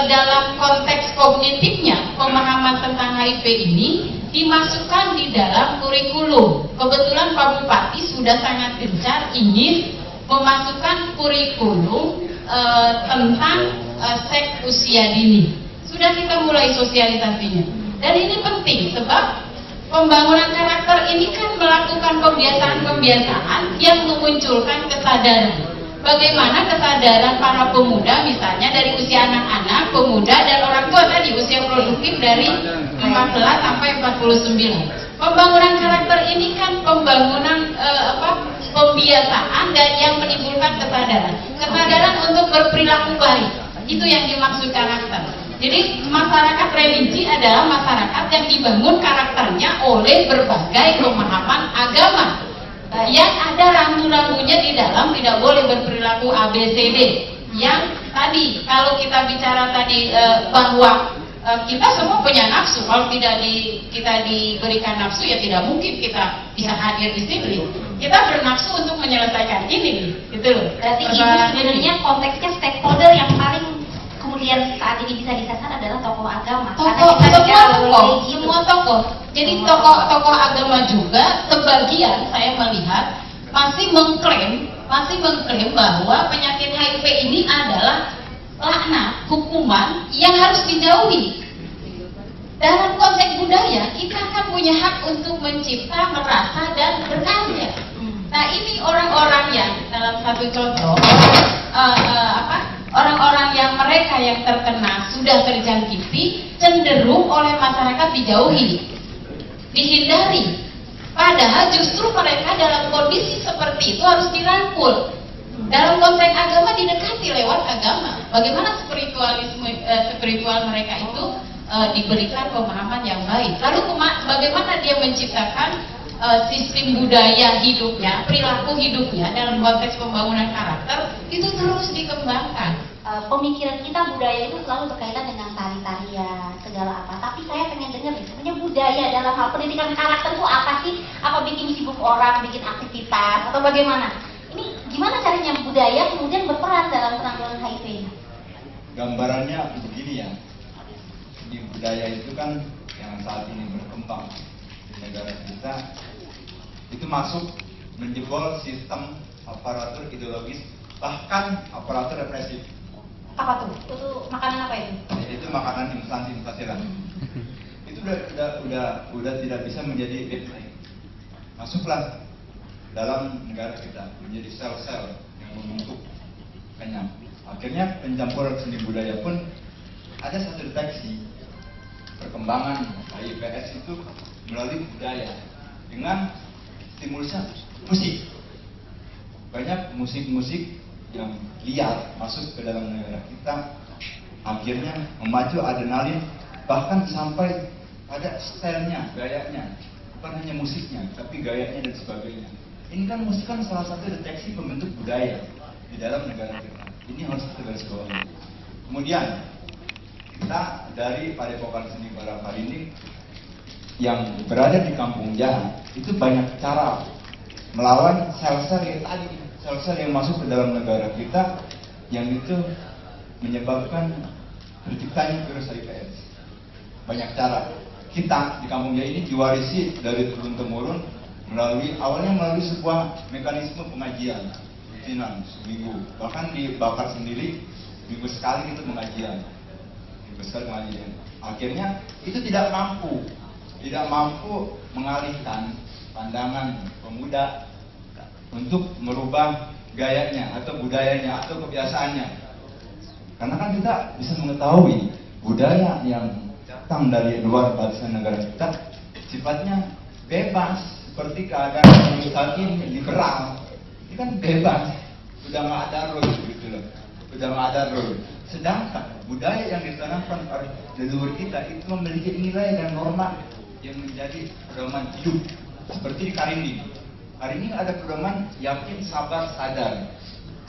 dalam konteks kognitifnya pemahaman tentang HIV ini dimasukkan di dalam kurikulum. Kebetulan Pak Bupati sudah sangat gencar ingin memasukkan kurikulum tentang seks usia dini. Sudah kita mulai sosialisasinya. Dan ini penting sebab pembangunan karakter ini kan melakukan kebiasaan-kebiasaan yang memunculkan kesadaran. Bagaimana kesadaran para pemuda misalnya dari usia anak-anak, pemuda dan orang tua tadi usia produktif dari 14 sampai 49. Pembangunan karakter ini kan pembangunan pembiasaan dan yang menimbulkan kesadaran untuk berperilaku baik. Itu yang dimaksud karakter. Jadi masyarakat religi adalah masyarakat yang dibangun karakternya oleh berbagai pemahaman agama. Yang ada rambu-rambunya di dalam, tidak boleh berperilaku ABCD. Yang tadi kalau kita bicara tadi bahwa kita semua punya nafsu, kalau kita diberikan nafsu ya tidak mungkin kita bisa hadir di sini. Kita bernafsu untuk menyelesaikan ini, gitu loh. Berarti Ibu sebenarnya konteksnya stakeholder yang paling kemudian saat ini bisa disasar adalah tokoh agama. Semua tokoh. Jadi tokoh agama juga sebagian saya melihat masih mengklaim bahwa penyakit HIV ini adalah laknat, hukuman yang harus dijauhi. Dalam konteks budaya, kita kan punya hak untuk mencipta, merasa, dan berkarya. Nah, ini orang-orang yang dalam satu contoh, orang-orang yang mereka yang terkena sudah terjangkiti, cenderung oleh masyarakat dijauhi, dihindari. Padahal justru mereka dalam kondisi seperti itu harus dirangkul. Dalam konteks agama didekati lewat agama. Bagaimana spiritual mereka itu diberikan pemahaman yang baik. Lalu bagaimana dia menciptakan sistem budaya hidupnya, perilaku hidupnya dalam konteks pembangunan karakter itu terus dikembangkan. Pemikiran kita budaya itu selalu berkaitan dengan tari-tarian segala apa. Tapi saya pengen dengar sebenarnya budaya dalam hal pendidikan karakter itu apa sih? Apa bikin sibuk orang, bikin aktivitas atau bagaimana? Ini gimana caranya budaya kemudian berperan dalam penanggulangan HIV? Gambarannya begini ya. Di budaya itu kan yang saat ini berkembang di negara kita itu masuk menjebol sistem aparatur ideologis, bahkan aparatur represif. Apa tuh? Itu makanan apa itu? Itu makanan instansi lah. Itu udah tidak bisa menjadi baseline. Masuklah dalam negara kita menjadi sel-sel yang membentuk kenyang. Akhirnya pencampuran seni budaya pun ada satu deteksi perkembangan HIPS itu melalui budaya dengan stimulusnya musik. Banyak musik-musik yang liar masuk ke dalam negara kita, akhirnya memacu adrenalin, bahkan sampai ada stylenya, gayanya, bukan hanya musiknya tapi gayanya dan sebagainya. Ini kan musik kan salah satu deteksi pembentuk budaya di dalam negara kita. Ini harus kita garis bawahi. Kemudian kita dari Padepokan Seni Baraparinding yang berada di Kampung Jahat itu banyak cara melawan sel-sel yang tadi, sel-sel yang masuk ke dalam negara kita yang itu menyebabkan terciptanya virus HIV/AIDS. Banyak cara. Kita di Kampung Jahat ini diwarisi dari turun-temurun awalnya melalui sebuah mekanisme pengajian rutinan seminggu, bahkan dibakar sendiri minggu sekali itu pengajian. Akhirnya itu tidak mampu mengalihkan pandangan pemuda untuk merubah gayanya atau budayanya atau kebiasaannya. Karena kan kita bisa mengetahui budaya yang datang dari luar batasan negara kita sifatnya bebas, seperti keadaan saat ini liberal. Ini kan bebas, udah nggak ada rule gitu loh, udah nggak ada rule. Sedangkan budaya yang ditanamkan oleh leluhur kita itu memiliki nilai dan norma yang menjadi pedoman hidup. Seperti di Karinding. Karinding ada pedoman yakin, sabar, sadar.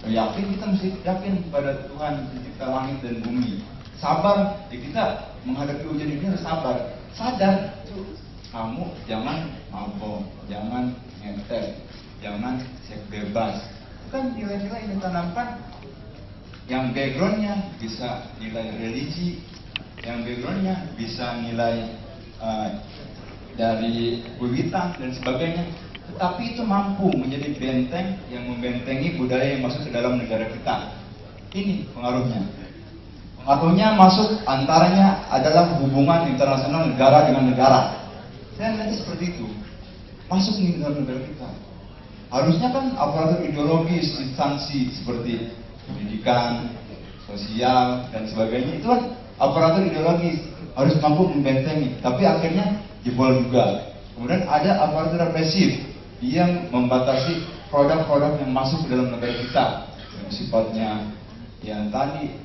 Yakin, kita mesti yakin pada Tuhan pencipta langit dan bumi. Sabar, ya kita menghadapi ujian ini harus sabar. Sadar, kamu jangan mabok, jangan ngeter, jangan seks bebas. Itu kan nilai-nilai yang ditanamkan, yang backgroundnya bisa nilai religi, yang backgroundnya bisa nilai dari wiwitan dan sebagainya. Tetapi itu mampu menjadi benteng yang membentengi budaya yang masuk ke dalam negara kita. Ini pengaruhnya. Pengaruhnya masuk antaranya adalah hubungan internasional negara dengan negara. Saya melihat seperti itu. Masuk di dalam negara kita. Harusnya kan aparatur ideologis, instansi seperti pendidikan, sosial, dan sebagainya itu kan aparatur ideologis harus mampu membentengi, tapi akhirnya jebol juga. Kemudian ada aparatur represif yang membatasi produk-produk yang masuk ke dalam negara kita yang sifatnya yang tadi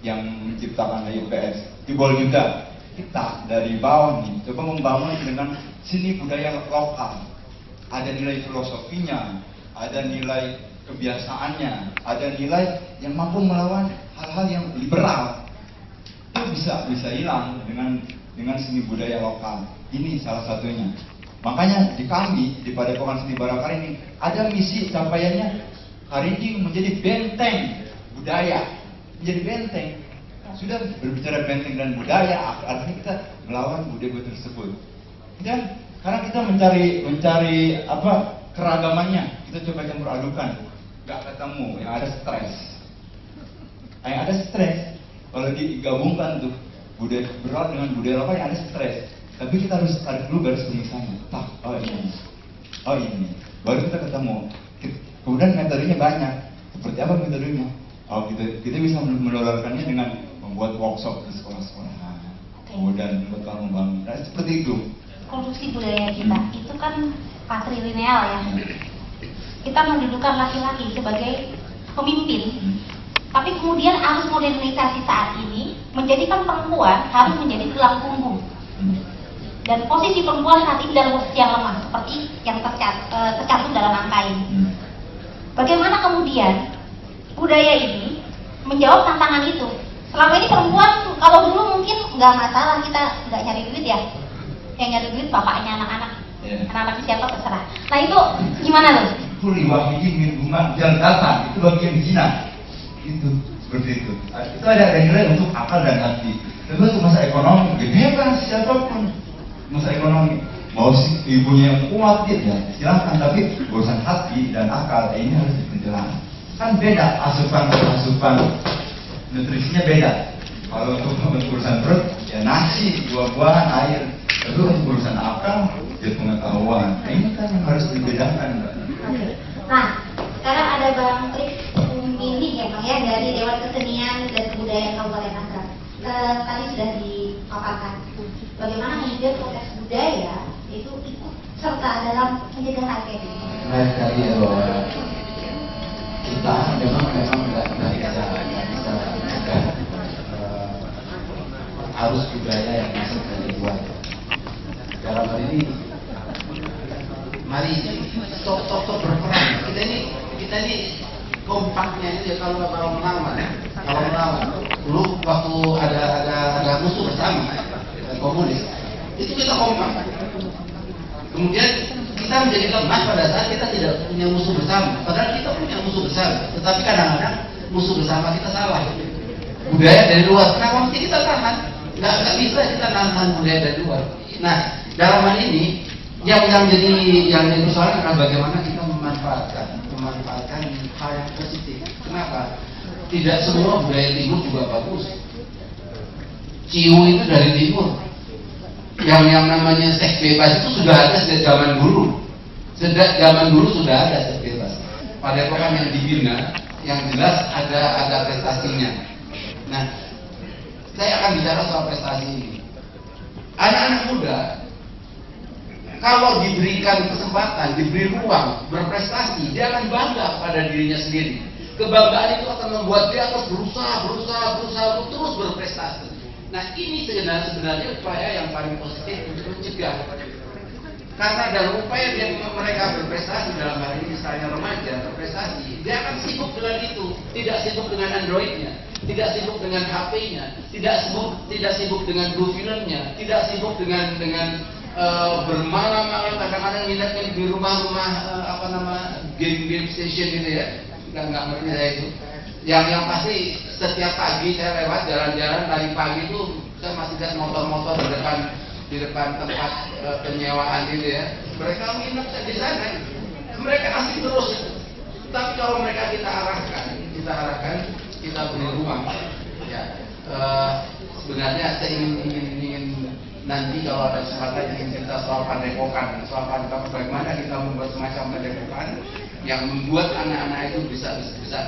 yang menciptakan HIPS. Jebol juga. Kita dari bawah nih coba membangun dengan seni budaya lokal. Ada nilai filosofinya, ada nilai kebiasaannya, ada nilai yang mampu melawan hal-hal yang liberal. Itu bisa hilang dengan seni budaya lokal. Ini salah satunya. Makanya di kami di Padepokan Seni Baraparinding ada misi capaiannya Karinding menjadi benteng budaya, menjadi benteng. Sudah berbicara benteng dan budaya, artinya kita melawan budaya tersebut. Dan karena kita mencari apa keragamannya, kita coba campur adukan, nggak ketemu, yang ada stres. Yang ada stres, kalau digabungkan tuh berawal dengan budaya lokal yang ada stres. Tapi kita harus tarik dulu garis pemisahannya. Oh ini, baru kita ketemu. Kemudian metodenya banyak. Seperti apa metodenya? Oh kita bisa menularkannya dengan membuat workshop di sekolah-sekolah. Kemudian membangun. Nah, seperti itu. Konstruksi budaya kita itu kan patrilineal ya. Kita mendudukan laki-laki sebagai pemimpin. Tapi kemudian arus modernisasi saat ini menjadikan perempuan harus menjadi tulang punggung. Dan posisi perempuan saat ini dalam posisi yang lemah, seperti yang tercantum dalam angka ini. Bagaimana kemudian budaya ini menjawab tantangan itu? Selama ini perempuan, kalau dulu mungkin nggak masalah, kita nggak nyari duit ya. Yang nyari duit bapaknya, anak-anak. Anak-anak siapa terserah. Nah itu gimana tuh? Kuli wahidi min umat yang datang, itu bagian zina. Itu, seperti itu. Itu ada nilai untuk akal dan hati. Tapi untuk masa ekonomi, bebas siapapun. Masa ekonomi, mau si ibunya yang kuat ya silahkan, tapi urusan hati dan akal ini harus dipenjelasan. Kan beda asupan nutrisinya beda. Kalau untuk urusan perut ya nasi, buah-buahan, air. Tapi untuk urusan akal ya pengetahuan. Nah, ini kan yang harus dibedakan, Mbak. Nah, sekarang ada Bang Tris Mini ya Bang ya, dari Dewan Kesenian dan Kebudayaan Kabupaten Tangerang. Tadi sudah dipaparkan bagaimana kemudian proses budaya itu ikut serta dalam pencegahan HIV. Baik sekali ya bahwa kita memang nggak bisa mencegah arus budaya yang masuk dari luar. Dalam hal ini, mari sok berperan. Kita ini kompaknya ini kalau melawan. Dulu waktu ada musuh bersama komunis, itu kita kompak. Kemudian kita menjadi lemah pada saat kita tidak punya musuh bersama. Padahal kita punya musuh bersama, tetapi kadang-kadang musuh bersama kita salah. Budaya dari luar, kenapa mesti kita tahan? Nggak bisa kita tahan budaya dari luar. Nah, dalam hal ini yang jadi persoalan adalah bagaimana kita memanfaatkan hal yang positif. Kenapa? Tidak semua budaya timur juga bagus. Ciu itu dari timur. Yang namanya seks bebas itu sudah ada sejak zaman dulu. Sejak zaman dulu sudah ada seks bebas. Padepokan yang dibina, yang jelas ada prestasinya. Nah, saya akan bicara soal prestasi ini. Anak-anak muda kalau diberikan kesempatan, diberi ruang berprestasi, dia akan bangga pada dirinya sendiri. Kebanggaan itu akan membuat dia akan berusaha terus berprestasi. Nah, ini sebenarnya upaya yang paling positif untuk mencegah. Karena dalam upaya mereka berprestasi, dalam hal ini misalnya remaja berprestasi, dia akan sibuk dengan itu, tidak sibuk dengan Androidnya, tidak sibuk dengan HP-nya, tidak sibuk dengan blue filmnya, tidak sibuk dengan bermalam-malam, kadang-kadang minatnya di rumah-rumah game station gitu ya. Nggak ngerti saya itu. Yang pasti setiap pagi saya lewat jalan-jalan dari pagi itu saya masih lihat motor-motor di depan tempat penyewaan gitu ya. Mereka nginep di sana. Mereka asik terus. Tapi kalau mereka kita arahkan, kita beri ruang. Ya, sebenarnya saya ingin nanti kalau ada kesempatan ingin cerita soal padepokan, bagaimana kita membuat semacam padepokan yang membuat anak-anak itu bisa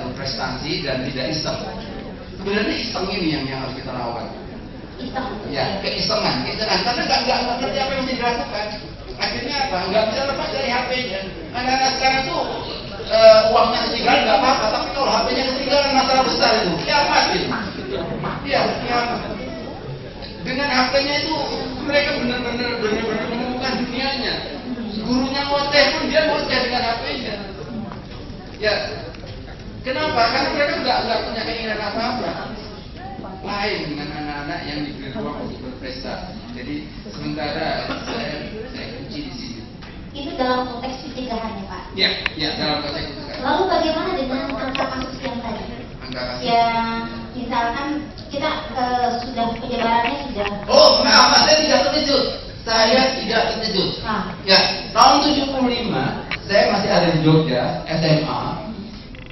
berprestasi dan tidak iseng. Sebenarnya iseng ini yang harus kita lawan. Ya, keisengan, karena nggak ngerti apa yang mesti dilakukan. Akhirnya apa? Nggak bisa lepas dari HP-nya. Anak-anak sekarang tuh uangnya ketinggalan nggak apa-apa, tapi kalau HP-nya ketinggalan masalah besar itu. Kiamat gitu. Iya, kiamat. Dengan HP-nya itu mereka benar-benar menemukan dunianya. Gurunya ngoceh pun dia ngoceh dengan HP-nya. Ya, kenapa? Karena mereka nggak punya keinginan apa-apa. Lain dengan anak-anak yang diberi ruang untuk berprestasi. Jadi sementara saya kunci di sini. Itu dalam konteks pencegahan ya Pak? Ya dalam konteks pencegahan. Lalu bagaimana dengan angka kasus yang tadi? Angka kasus? Yang misalkan kita sudah penyebarannya sudah. Oh, kenapa? Saya tidak terkejut. Ya, tahun 75 saya masih ada di Jogja, SMA.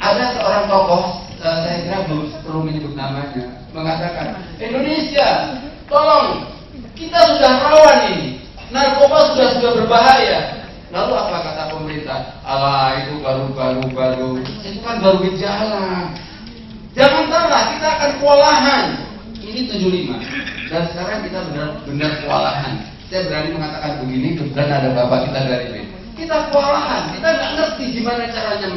Ada seorang tokoh, saya kira belum perlu menyebut namanya, mengatakan Indonesia Tolong, kita sudah rawan ini. Narkoba sudah berbahaya. Lalu apa kata pemerintah? Alah, itu baru. Itu kan baru gejala. Jangan salah, kita akan kewalahan. Ini 75. Dan sekarang kita benar-benar kewalahan. Saya berani mengatakan begini, kebetulan ada bapak kita dari B. Kita kewalahan, kita nggak ngerti gimana caranya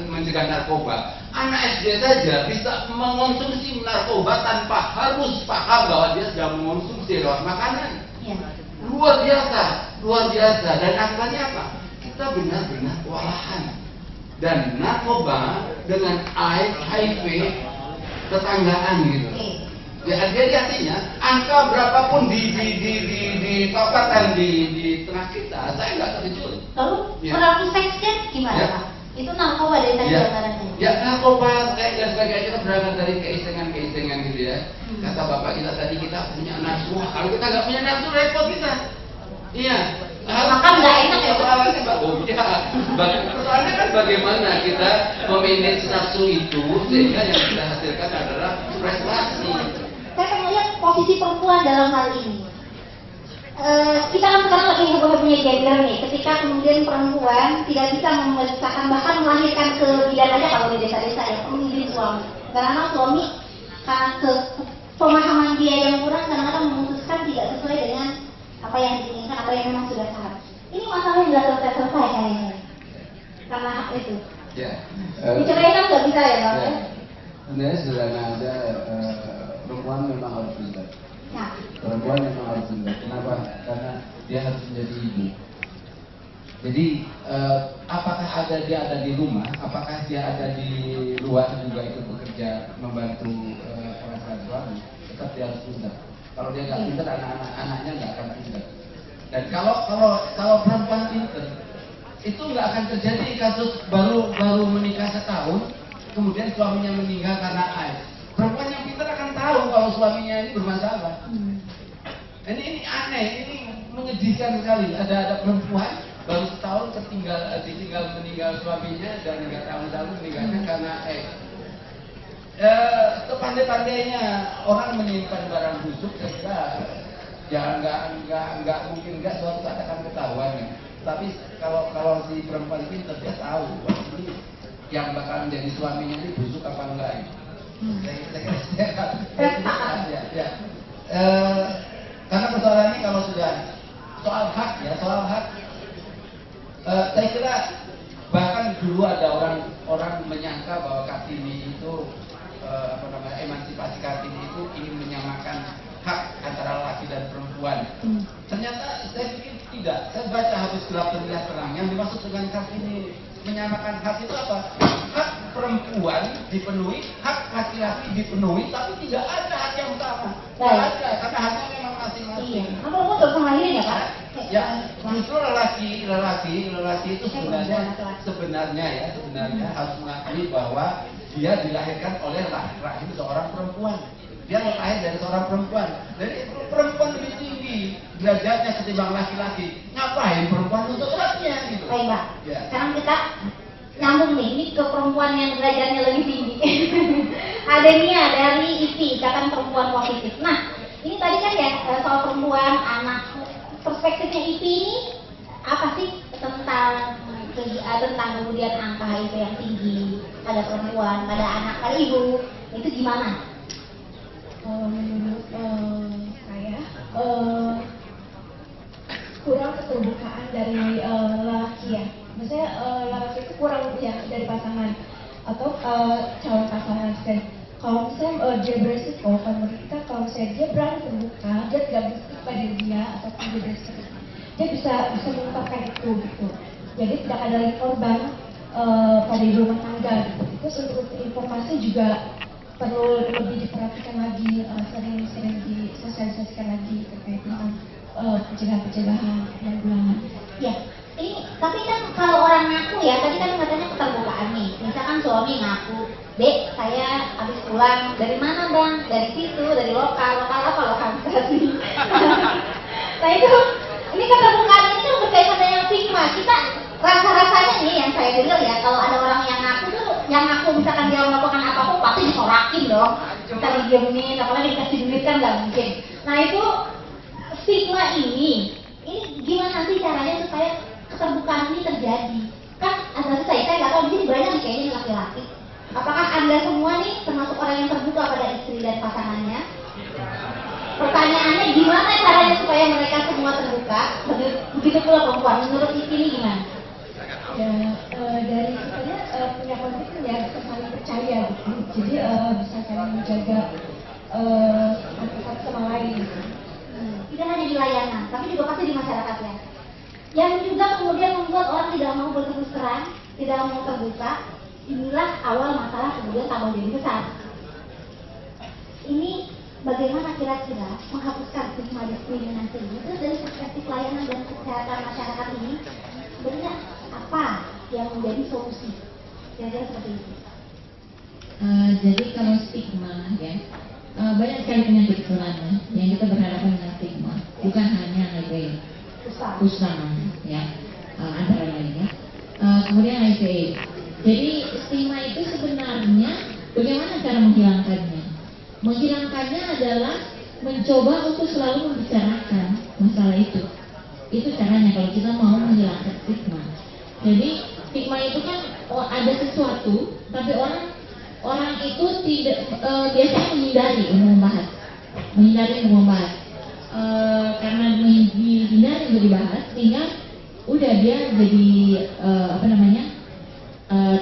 mencegah narkoba. Anak SD saja bisa mengonsumsi narkoba tanpa harus paham bahwa dia sedang mengonsumsi lewat makanan. Ya. Luar biasa. Dan akibatnya apa? Kita benar-benar kewalahan. Dan narkoba dengan AIDS, HIV, tetanggaan gitu. Ya, jadi artinya angka berapapun dipaparkan di tengah kita, saya nggak terkejut. Lalu perilaku seksnya gimana, Pak? Itu narkoba dari tadi antaranya. Ya, narkoba, seks dan sebagainya itu berangkat dari keisengan gitu ya. Kata bapak kita tadi, kita punya nafsu. Kalau kita nggak punya nafsu, repot kita. Iya. Makan nggak enak ya, Pak? Persoalannya kan bagaimana kita memanage nafsu itu sehingga yang kita hasilkan adalah prestasi. Saya pengen lihat posisi perempuan dalam hal ini. Kita kan sekarang lagi heboh-hebohnya gender nih. Ketika kemudian perempuan tidak bisa membesarkan, bahkan melahirkan ke bidan aja kalau di desa-desa ya, menjadi suami. Karena suami karena pemahaman dia yang kurang, kadang-kadang memutuskan tidak sesuai dengan apa yang diinginkan, apa yang memang sudah sah. Ini masalah yang tidak selesai kayaknya. Karena hak itu. Ya. Dicerai kan nggak bisa ya, Bang? Ya. Sebenarnya sederhana aja. Perempuan memang harus pintar. Ya. Perempuan memang harus pintar. Kenapa? Karena dia harus menjadi ibu. Jadi apakah dia ada di rumah, apakah dia ada di luar juga itu bekerja membantu pasangan suami, tetap dia harus pintar. Kalau dia nggak pintar, anak-anaknya nggak akan pintar. Dan kalau perempuan pintar, itu nggak akan terjadi kasus baru menikah setahun, kemudian suaminya meninggal karena AIDS. Perempuan yang pintar akan tahu kalau suaminya ini bermasalah. Ini aneh, ini menyedihkan sekali. Ada perempuan baru setahun ditinggal meninggal suaminya dan nggak tahu meninggalnya karena AIDS. Sepandai-pandainya orang menyimpan barang busuk, sehingga ya nggak mungkin nggak suatu saat akan ketahuan. Tapi kalau si perempuan ini dia tahu bahwa ini yang bakal menjadi suaminya ini busuk apa enggak. Karena persoalan ini kalau sudah soal hak, saya kira bahkan dulu ada orang menyangka bahwa Kartini itu emansipasi Kartini itu ingin menyamakan hak antara laki dan perempuan. Ternyata saya pikir tidak. Saya baca habis gelap terlihat terang. Yang dimaksud dengan Kartini menyamakan hak itu apa? Hak perempuan dipenuhi, hak laki-laki dipenuhi, tapi tidak ada hak yang sama. Tidak ada, karena haknya memang masing-masing. Apa untuk pengalaman ya, Pak? Ya, justru lelaki itu sebenarnya harus mengakui bahwa dia dilahirkan oleh rahim seorang perempuan. Dia lahir dari seorang perempuan. Jadi perempuan lebih tinggi derajatnya ketimbang laki-laki. Ngapain perempuan untuk haknya gitu? Baik, Pak. Ya. Sekarang kita nyambung nih, ini ke perempuan yang derajatnya lebih tinggi. Ada Nia dari IPI, Ikatan Perempuan Positif. Nah, ini tadi kan ya soal perempuan, anak. Perspektifnya IPI ini apa sih tentang kemudian angka HIV yang tinggi pada perempuan, pada anak, pada ibu, itu gimana? Menurut saya kurang keterbukaan dari lelaki ya. Maksudnya lelaki itu kurang ya dari pasangan atau calon pasangan. Kalau misalnya dia beresiko, kalau menurut kita kalau misalnya dia berani terbuka, dia tidak berisik pada dia ataupun dia beresiko, dia bisa mengungkapkan itu gitu. Jadi tidak ada lagi korban pada ibu rumah tangga gitu. Terus untuk informasi juga perlu lebih diperhatikan lagi, sering disosialisasikan lagi terkait tentang pencegahan penanggulangan. Ya, ini tapi kan kalau orang ngaku ya, tadi kan katanya keterbukaan nih. Misalkan suami ngaku, Dek, saya habis pulang dari mana bang? Dari situ, dari lokal apa lokal sih? Nah itu, ini keterbukaan ini kan berkaitan dengan stigma. Kita rasa-rasanya nih yang saya dengar ya, kalau ada orang yang ngaku tuh, yang ngaku misalkan dia melakukan apapun pasti disorakin dong. Kita didiemin, apalagi dikasih duit kan nggak mungkin. Nah itu stigma ini gimana sih caranya supaya keterbukaan ini terjadi? Kan asal saya nggak tahu di sini banyak nih kayaknya laki-laki. Apakah Anda semua nih termasuk orang yang terbuka pada istri dan pasangannya? Pertanyaannya gimana caranya supaya mereka semua terbuka? Begitu pula perempuan. Menurut ini gimana? Ya, dari kitanya punya konflik ya saling percaya gitu. Jadi bisa saling menjaga satu sama lain gitu. Tidak hanya di layanan, tapi juga pasti di masyarakat ya. Yang juga kemudian membuat orang tidak mau berterus terang, tidak mau terbuka. Inilah awal masalah kemudian tambah jadi besar. Ini bagaimana kira-kira menghapuskan stigma diskriminasi ini? Terus dari perspektif layanan dan kesehatan masyarakat ini, sebenarnya apa yang menjadi solusi? Kira-kira seperti itu. Jadi kalau stigma ya, banyak sekali penyakit sebenarnya yang kita berhadapan dengan stigma, bukan hanya HIV, kusta ya, antara lainnya. Kemudian HIV. Jadi stigma itu sebenarnya bagaimana cara menghilangkannya? Menghilangkannya adalah mencoba untuk selalu membicarakan masalah itu. Itu caranya kalau kita mau menghilangkan stigma. Jadi stigma itu kan ada sesuatu, tapi orang itu tidak biasanya menghindari untuk membahas, karena menghindari untuk dibahas, sehingga udah dia jadi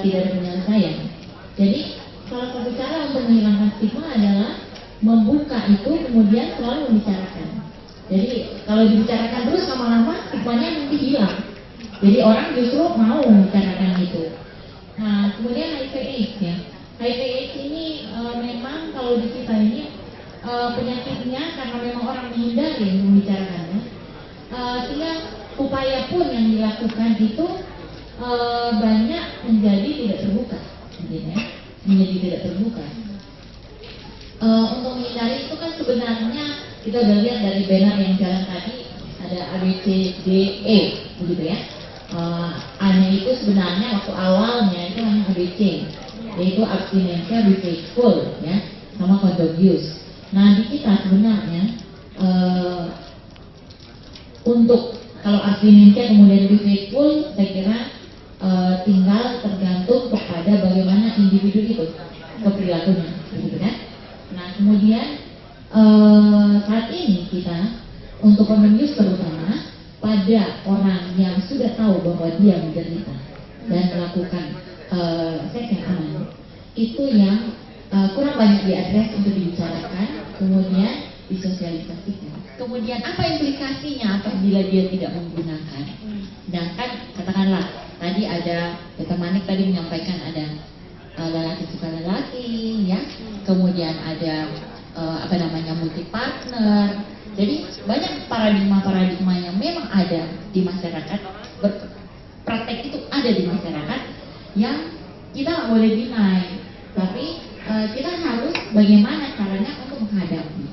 tidak ada penyelesaian. Jadi salah satu cara untuk menghilangkan stigma adalah membuka itu, kemudian selalu membicarakan. Jadi kalau dibicarakan terus lama-lama stigmanya nanti hilang. Jadi orang justru mau membicarakan itu. Nah kemudian HIV/AIDS ya. HIV/AIDS ini memang kalau di kita ini penyakitnya karena memang orang menghindari untuk membicarakannya, sehingga upaya pun yang dilakukan itu banyak menjadi tidak terbuka, menjadi tidak terbuka. Untuk menghindari itu kan sebenarnya kita udah lihat dari banner yang jalan tadi ada ABCDE begitu ya. A-nya itu sebenarnya waktu awalnya itu hanya ABC, yaitu abstinensia, be faithful ya, sama condom use. Nah di kita sebenarnya untuk kalau abstinensia kemudian be faithful, saya kira tinggal tergantung kepada bagaimana individu itu perilakunya, gitu kan? Nah kemudian saat ini kita untuk condom use terutama pada orang yang sudah tahu bahwa dia menderita dan melakukan seks yang aman, itu yang kurang banyak diadres untuk dibicarakan, kemudian disosialisasikan. Kemudian apa implikasinya apabila dia tidak menggunakan? Sedangkan katakanlah tadi ada Dr. Manik tadi menyampaikan ada lelaki suka lelaki ya, kemudian ada multi partner. Jadi banyak paradigma yang memang ada di masyarakat, praktek itu ada di masyarakat yang kita nggak boleh deny, tapi kita harus bagaimana caranya untuk menghadapi,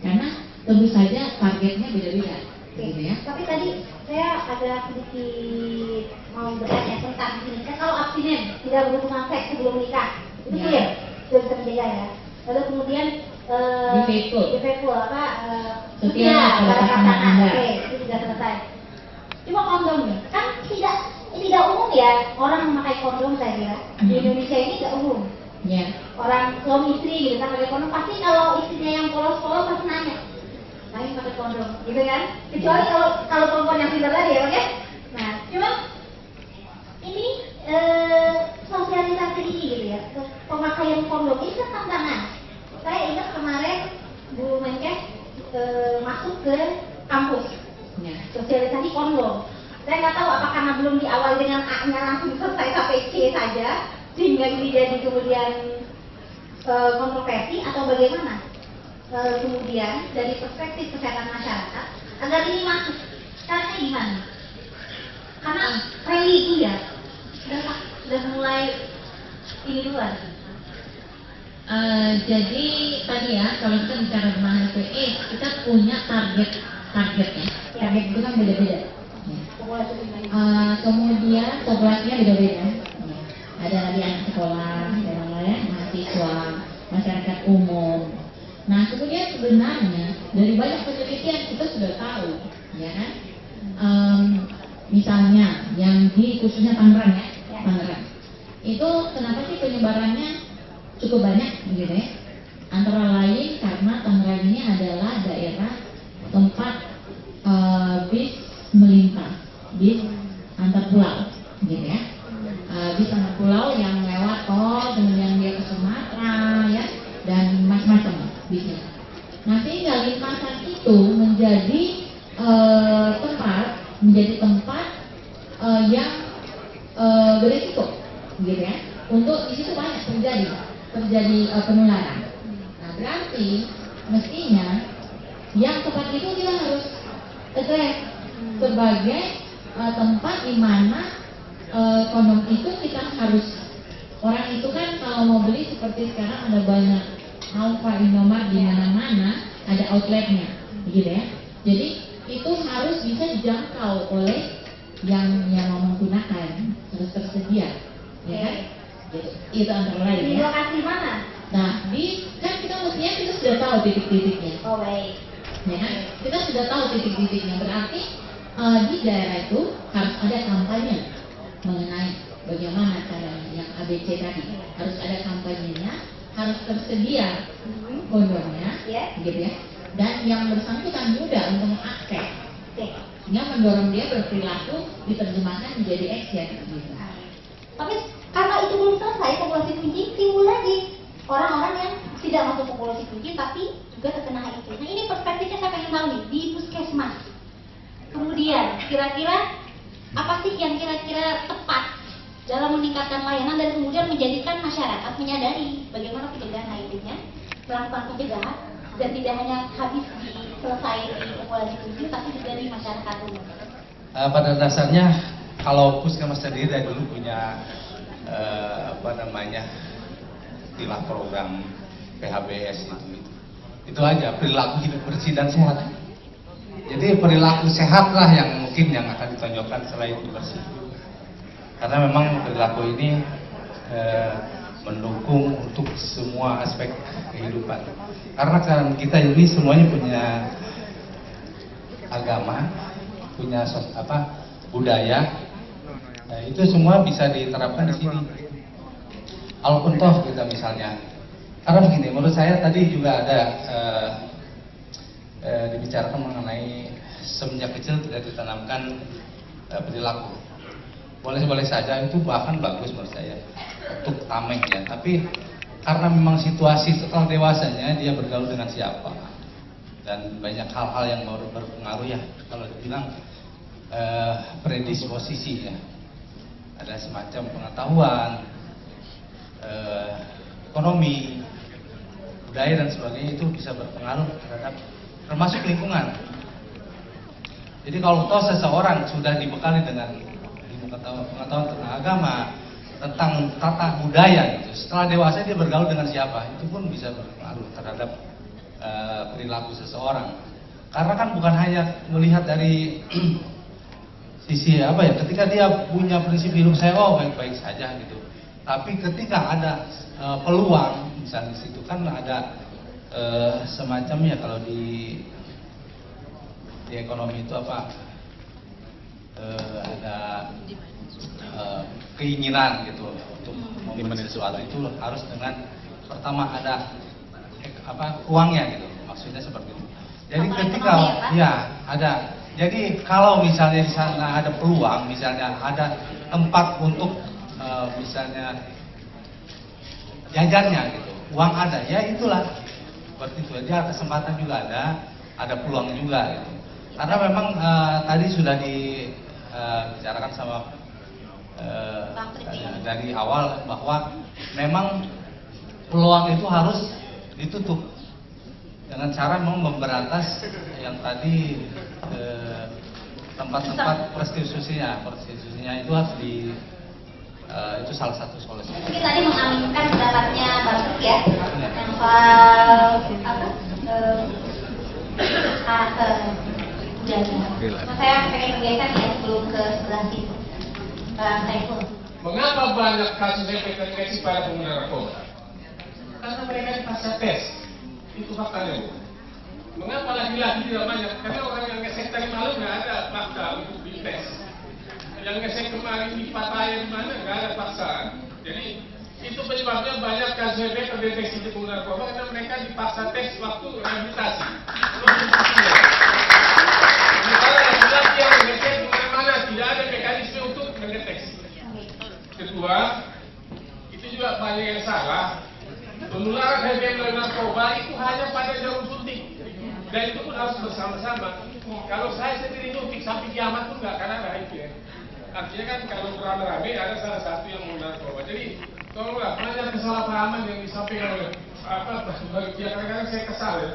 karena tentu saja targetnya beda-beda, gitu ya. Tapi tadi saya ada sedikit mau bertanya tentang ini. Kan kalau abstinen tidak berhubungan seks sebelum menikah, itu clear, sudah bisa menjaga ya. Lalu kemudian di faithful setia pada pasangan, oke, itu sudah selesai. Cuma kondom nih, kan tidak umum ya orang memakai kondom, saya kira di Indonesia ini tidak umum. Yeah. Orang suami istri gitu kan pakai kondom, pasti kalau istrinya yang polos-polos pasti nanya, lagi pakai kondom, gitu kan? Kecuali kalau perempuan yang pintar tadi ya, Pak ya. Nah, cuma ini sosialisasi ini gitu ya, pemakaian kondom ini kan tantangan. Saya ingat kemarin Bu Menkes masuk ke kampus, sosialisasi kondom. Saya nggak tahu apakah karena belum diawali dengan A-nya langsung selesai sampai C saja, sehingga ini jadi kemudian kontroversi atau bagaimana. Kemudian dari perspektif kesehatan masyarakat agar ini masuk, caranya gimana? Karena religi ya sudah mulai ini duluan. Jadi tadi ya, kalau kita bicara tentang HIV/AIDS, kita punya targetnya. Target itu kan beda-beda. Kemudian populasinya beda-beda. Ada lagi anak sekolah, ada mahasiswa, masyarakat umum. Nah kemudian sebenarnya Dari banyak penelitian kita sudah tahu, ya kan? Misalnya yang di khususnya Tangerang ya, Tangerang. Itu kenapa sih penyebarannya cukup banyak, gitu ya? Antara lain karena Tangerang ini adalah daerah tempat bis melintas, bis antar pulau, gitu ya. Bis antar pulau yang lewat tol, kemudian dia ke Sumatera, ya, dan macam-macam bisnya. Nah, sehingga lintasan itu menjadi tempat yang berisiko, gitu ya. Untuk di situ banyak terjadi penularan. Nah, berarti mestinya yang tempat itu kita harus address sebagai tempat di mana kondom itu kita harus, orang itu kan kalau mau beli seperti sekarang ada banyak Alfa, Indomaret, di mana-mana ada outletnya, gitu ya. Jadi itu harus bisa dijangkau oleh yang mau menggunakan, harus tersedia, ya kan? Itu antara lain. Di lokasi mana? Nah, kan kita mestinya kita sudah tahu titik-titiknya. Oh baik. Ya kan? Kita sudah tahu titik-titiknya, berarti di daerah itu harus ada kampanye mengenai bagaimana caranya yang ABC tadi. Harus ada kampanyenya, harus tersedia kondomnya, gitu ya. Dan yang bersangkutan mudah untuk mengakses, sehingga mendorong dia berperilaku diterjemahkan menjadi action, gitu. Tapi karena itu belum selesai, populasi kunci timbul lagi orang-orang yang tidak masuk populasi kunci tapi juga terkena HIV. Nah ini perspektifnya saya pengen tahu nih di puskesmas. Kemudian kira-kira apa sih yang kira-kira tepat dalam meningkatkan layanan dan kemudian menjadikan masyarakat menyadari bagaimana pencegahan HIV-nya, melakukan pencegahan dan tidak hanya habis selesai di populasi kunci tapi juga di masyarakat umum. Pada dasarnya kalau puskesmas sendiri dari dulu punya istilah program PHBS itu aja, perilaku hidup bersih dan sehat. Jadi perilaku sehatlah yang mungkin yang akan ditonjolkan selain hidup bersih. Karena memang perilaku ini mendukung untuk semua aspek kehidupan. Karena kita ini semuanya punya agama, punya budaya. Nah, itu semua bisa diterapkan di sini. Walaupun toh kita misalnya, karena begini, menurut saya tadi juga ada dibicarakan mengenai semenjak kecil tidak ditanamkan perilaku. Boleh-boleh saja itu bahkan bagus menurut saya untuk tameng ya. Tapi karena memang situasi setelah dewasanya dia bergaul dengan siapa dan banyak hal-hal yang berpengaruh ya. Kalau dibilang predisposisi ya. Ada semacam pengetahuan, ekonomi, budaya dan sebagainya itu bisa berpengaruh terhadap termasuk lingkungan. Jadi kalau toh seseorang sudah dibekali dengan pengetahuan tentang agama, tentang tata budaya gitu, setelah dewasa dia bergaul dengan siapa, itu pun bisa berpengaruh terhadap perilaku seseorang. Karena kan bukan hanya melihat dari sisi ketika dia punya prinsip hidup saya baik-baik saja gitu. Tapi ketika ada peluang, misalnya di situ kan ada semacamnya kalau di ekonomi itu ada keinginan gitu untuk membeli sesuatu itu harus dengan pertama ada uangnya gitu, maksudnya seperti itu. Jadi ketika ada. Jadi kalau misalnya di sana ada peluang, misalnya ada tempat untuk misalnya jajannya gitu, uang ada, ya itulah seperti itu. Dia kesempatan juga ada peluang juga gitu. Karena memang tadi sudah dibicarakan sama dari awal bahwa memang peluang itu harus ditutup dengan cara memberantas yang tadi tempat-tempat prostitusinya itu harus itu salah satu solusi. Mungkin tadi mengaminkan pendapatnya Bang Truk ya, yang soal karakter budaya. Saya pengen menggeser ya sebelum ke sebelah situ. Bang Saiful. Mengapa banyak kasus terdeteksi pada pengguna narkoba? Karena mereka dipaksa tes. Itu faktanya, Bu. Mengapa laki-laki tidak banyak? Karena orang yang ngesek tadi malam nggak ada fakta untuk dites. Yang ngesek kemarin di Pattaya di mana nggak ada paksaan. Jadi itu penyebabnya banyak kasus HIV terdeteksi di pengguna narkoba karena mereka dipaksa tes waktu rehabilitasi. Sementara laki-laki yang mengecek di mana-mana tidak ada mekanisme untuk mendeteksi. Kedua, itu juga banyak yang salah. Penularan HIV melalui narkoba itu hanya pada jarum suntik, dan itu pun harus bersama-sama. Kalau saya sendiri nyuntik sampai kiamat pun nggak akan ada HIV. Artinya kan kalau beramai-ramai ada salah satu yang mau narkoba. Jadi tolonglah, banyak kesalahpahaman yang disampaikan oleh kadang-kadang saya kesal ya,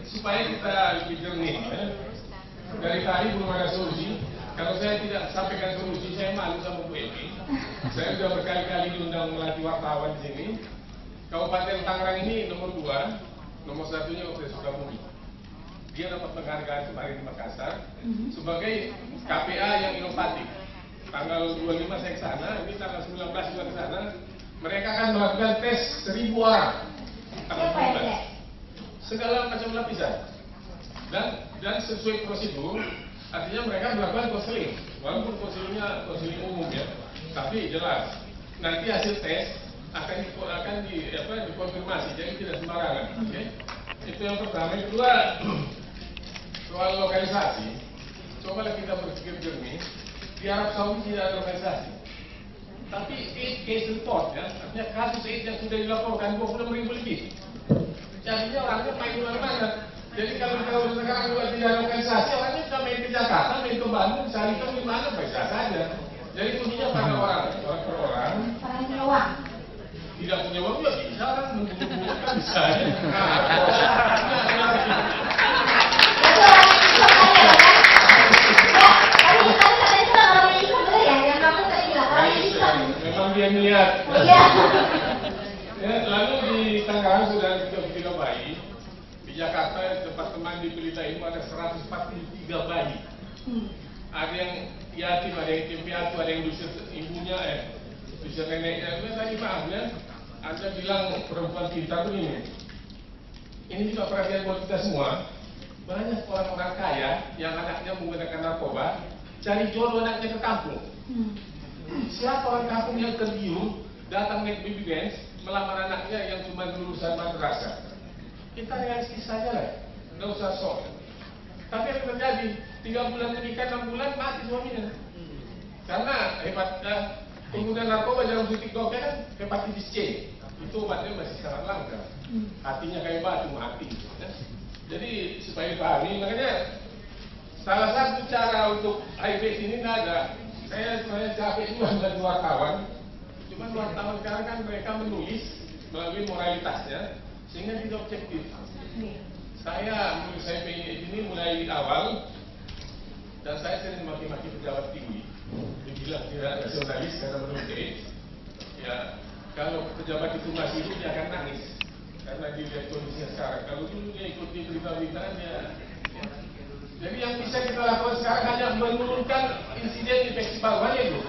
supaya kita lebih jernih. Dari tadi belum ada solusi. Kalau saya tidak sampaikan solusi, saya malu sama Bu Evi. Saya sudah berkali-kali diundang melatih wartawan di sini. Kabupaten Tangerang ini nomor 2, nomor 1-nya Operasi Sukabumi. Dia dapat penghargaan kemarin di Makassar sebagai KPA yang inovatif. Tanggal 25 saya ke sana, ini tanggal 19 juga ke sana. Mereka akan melakukan tes 1000 orang. Tanggal 19. Segala macam lapisan. Dan sesuai prosedur, artinya mereka melakukan konseling. Walaupun konselingnya konseling umum ya, tapi jelas nanti hasil tes akan dikonfirmasi, jadi tidak sembarangan. Okay? Itu yang pertama. Yang kedua, soal lokalisasi. Cobalah kita berpikir jernih. Di Arab Saudi tidak ada lokalisasi, tapi case report ya, artinya kasus AIDS yang sudah dilaporkan 20.000 lebih. Jadinya orangnya main di mana-mana. Jadi kalau sekarang juga tidak ada lokalisasi, orangnya bisa main ke Jakarta, main ke Bandung, cari tahu di mana bisa saja. Jadi kuncinya pada orang per orang. Orang nyewa. Tidak punya uang juga bisa, orang membunuh kan bisa. Memang dia niat. Ya, lalu di Tangerang sudah 3 bayi. Di Jakarta tempat teman di Pelita ini ada 143 bayi. Ada yang yatim, ada yang yatim piatu, ada yang diusir ibunya, diusir neneknya. Itu tadi Pak ya, Anda bilang perempuan pintar begini. Ini juga perhatian buat kita semua. Banyak orang-orang kaya yang anaknya menggunakan narkoba, cari jodoh anaknya ke kampung. Siapa orang kampung yang tergiur datang naik baby dance melamar anaknya yang cuma lulusan madrasah? Kita realistis saja lah, nggak usah sok. Tapi yang terjadi 3 bulan menikah, 6 bulan mati suaminya. Karena pengguna narkoba dalam suntik dokter kan hepatitis C, itu obatnya masih sangat langka. Hatinya kayak batu mati. Ya. Jadi supaya dipahami, makanya salah satu cara untuk HIV ini nggak ada. Saya sebenarnya capek juga dengan wartawan. Cuma wartawan sekarang kan mereka menulis melalui moralitasnya sehingga tidak objektif. Saya menulis HIV ini mulai awal dan saya sering maki-maki pejabat tinggi. Dibilang tidak nasionalis karena menulis AIDS. Ya, kalau pejabat itu masih hidup dia akan nangis karena dilihat kondisinya sekarang. Kalau dulu dia ikuti berita-beritanya. Jadi yang bisa kita lakukan sekarang hanya menurunkan insiden infeksi paru aja itu.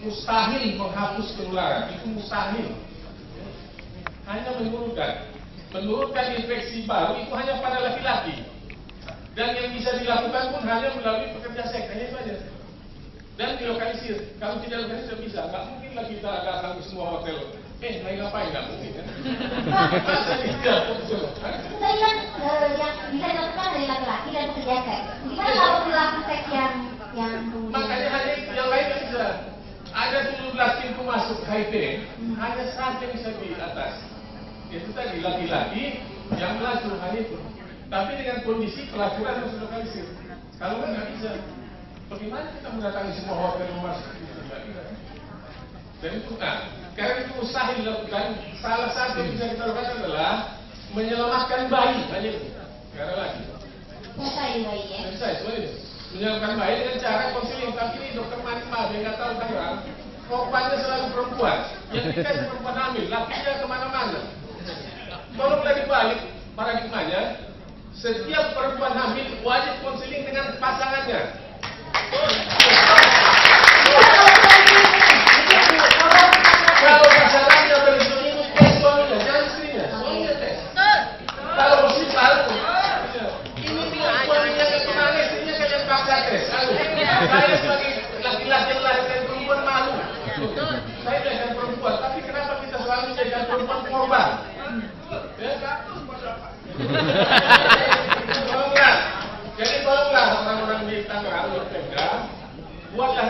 Mustahil menghapus penularan, itu mustahil. Hanya menurunkan infeksi baru itu hanya pada laki-laki. Dan yang bisa dilakukan pun hanya melalui pekerja seks, hanya itu aja. Dan dilokalisir. Kalau tidak lokalisir bisa, nggak mungkin lah kita datang ke semua hotel. Lagi ngapain? Nggak mungkin kan? Masa tidak? Tadi kan yang bisa dilakukan dari laki-laki dan pekerja seks. Gimana kalau perilaku seks yang makanya hanya itu, yang lain nggak bisa. Ada 17 pintu masuk HIV, hanya 1 yang bisa di atas. Itu tadi laki-laki yang melaju, hanya itu. Tapi dengan kondisi pelacuran harus lokalisir. Kalau nggak bisa, bagaimana kita mendatangi semua hotel rumah sakit itu? Nggak bisa. Dan itu karena itu mustahil dilakukan. Salah satu yang bisa kita lakukan adalah menyelamatkan bayi, hanya itu. Karena lagi. Selesai bayi ya? Selesai, sebenarnya. Menyelamatkan bayi dengan cara konseling. Tapi ini dokter Manifah, dia nggak tahu Tangerang. Korbannya selalu perempuan. Yang dikasih perempuan hamil, lakinya kemana-mana. Tolonglah dibalik paradigmanya. Setiap perempuan hamil wajib konseling dengan pasangannya. Kalau pasangannya berselingkuh, tes suaminya, jangan istrinya. Suaminya tes. Kalau musibah,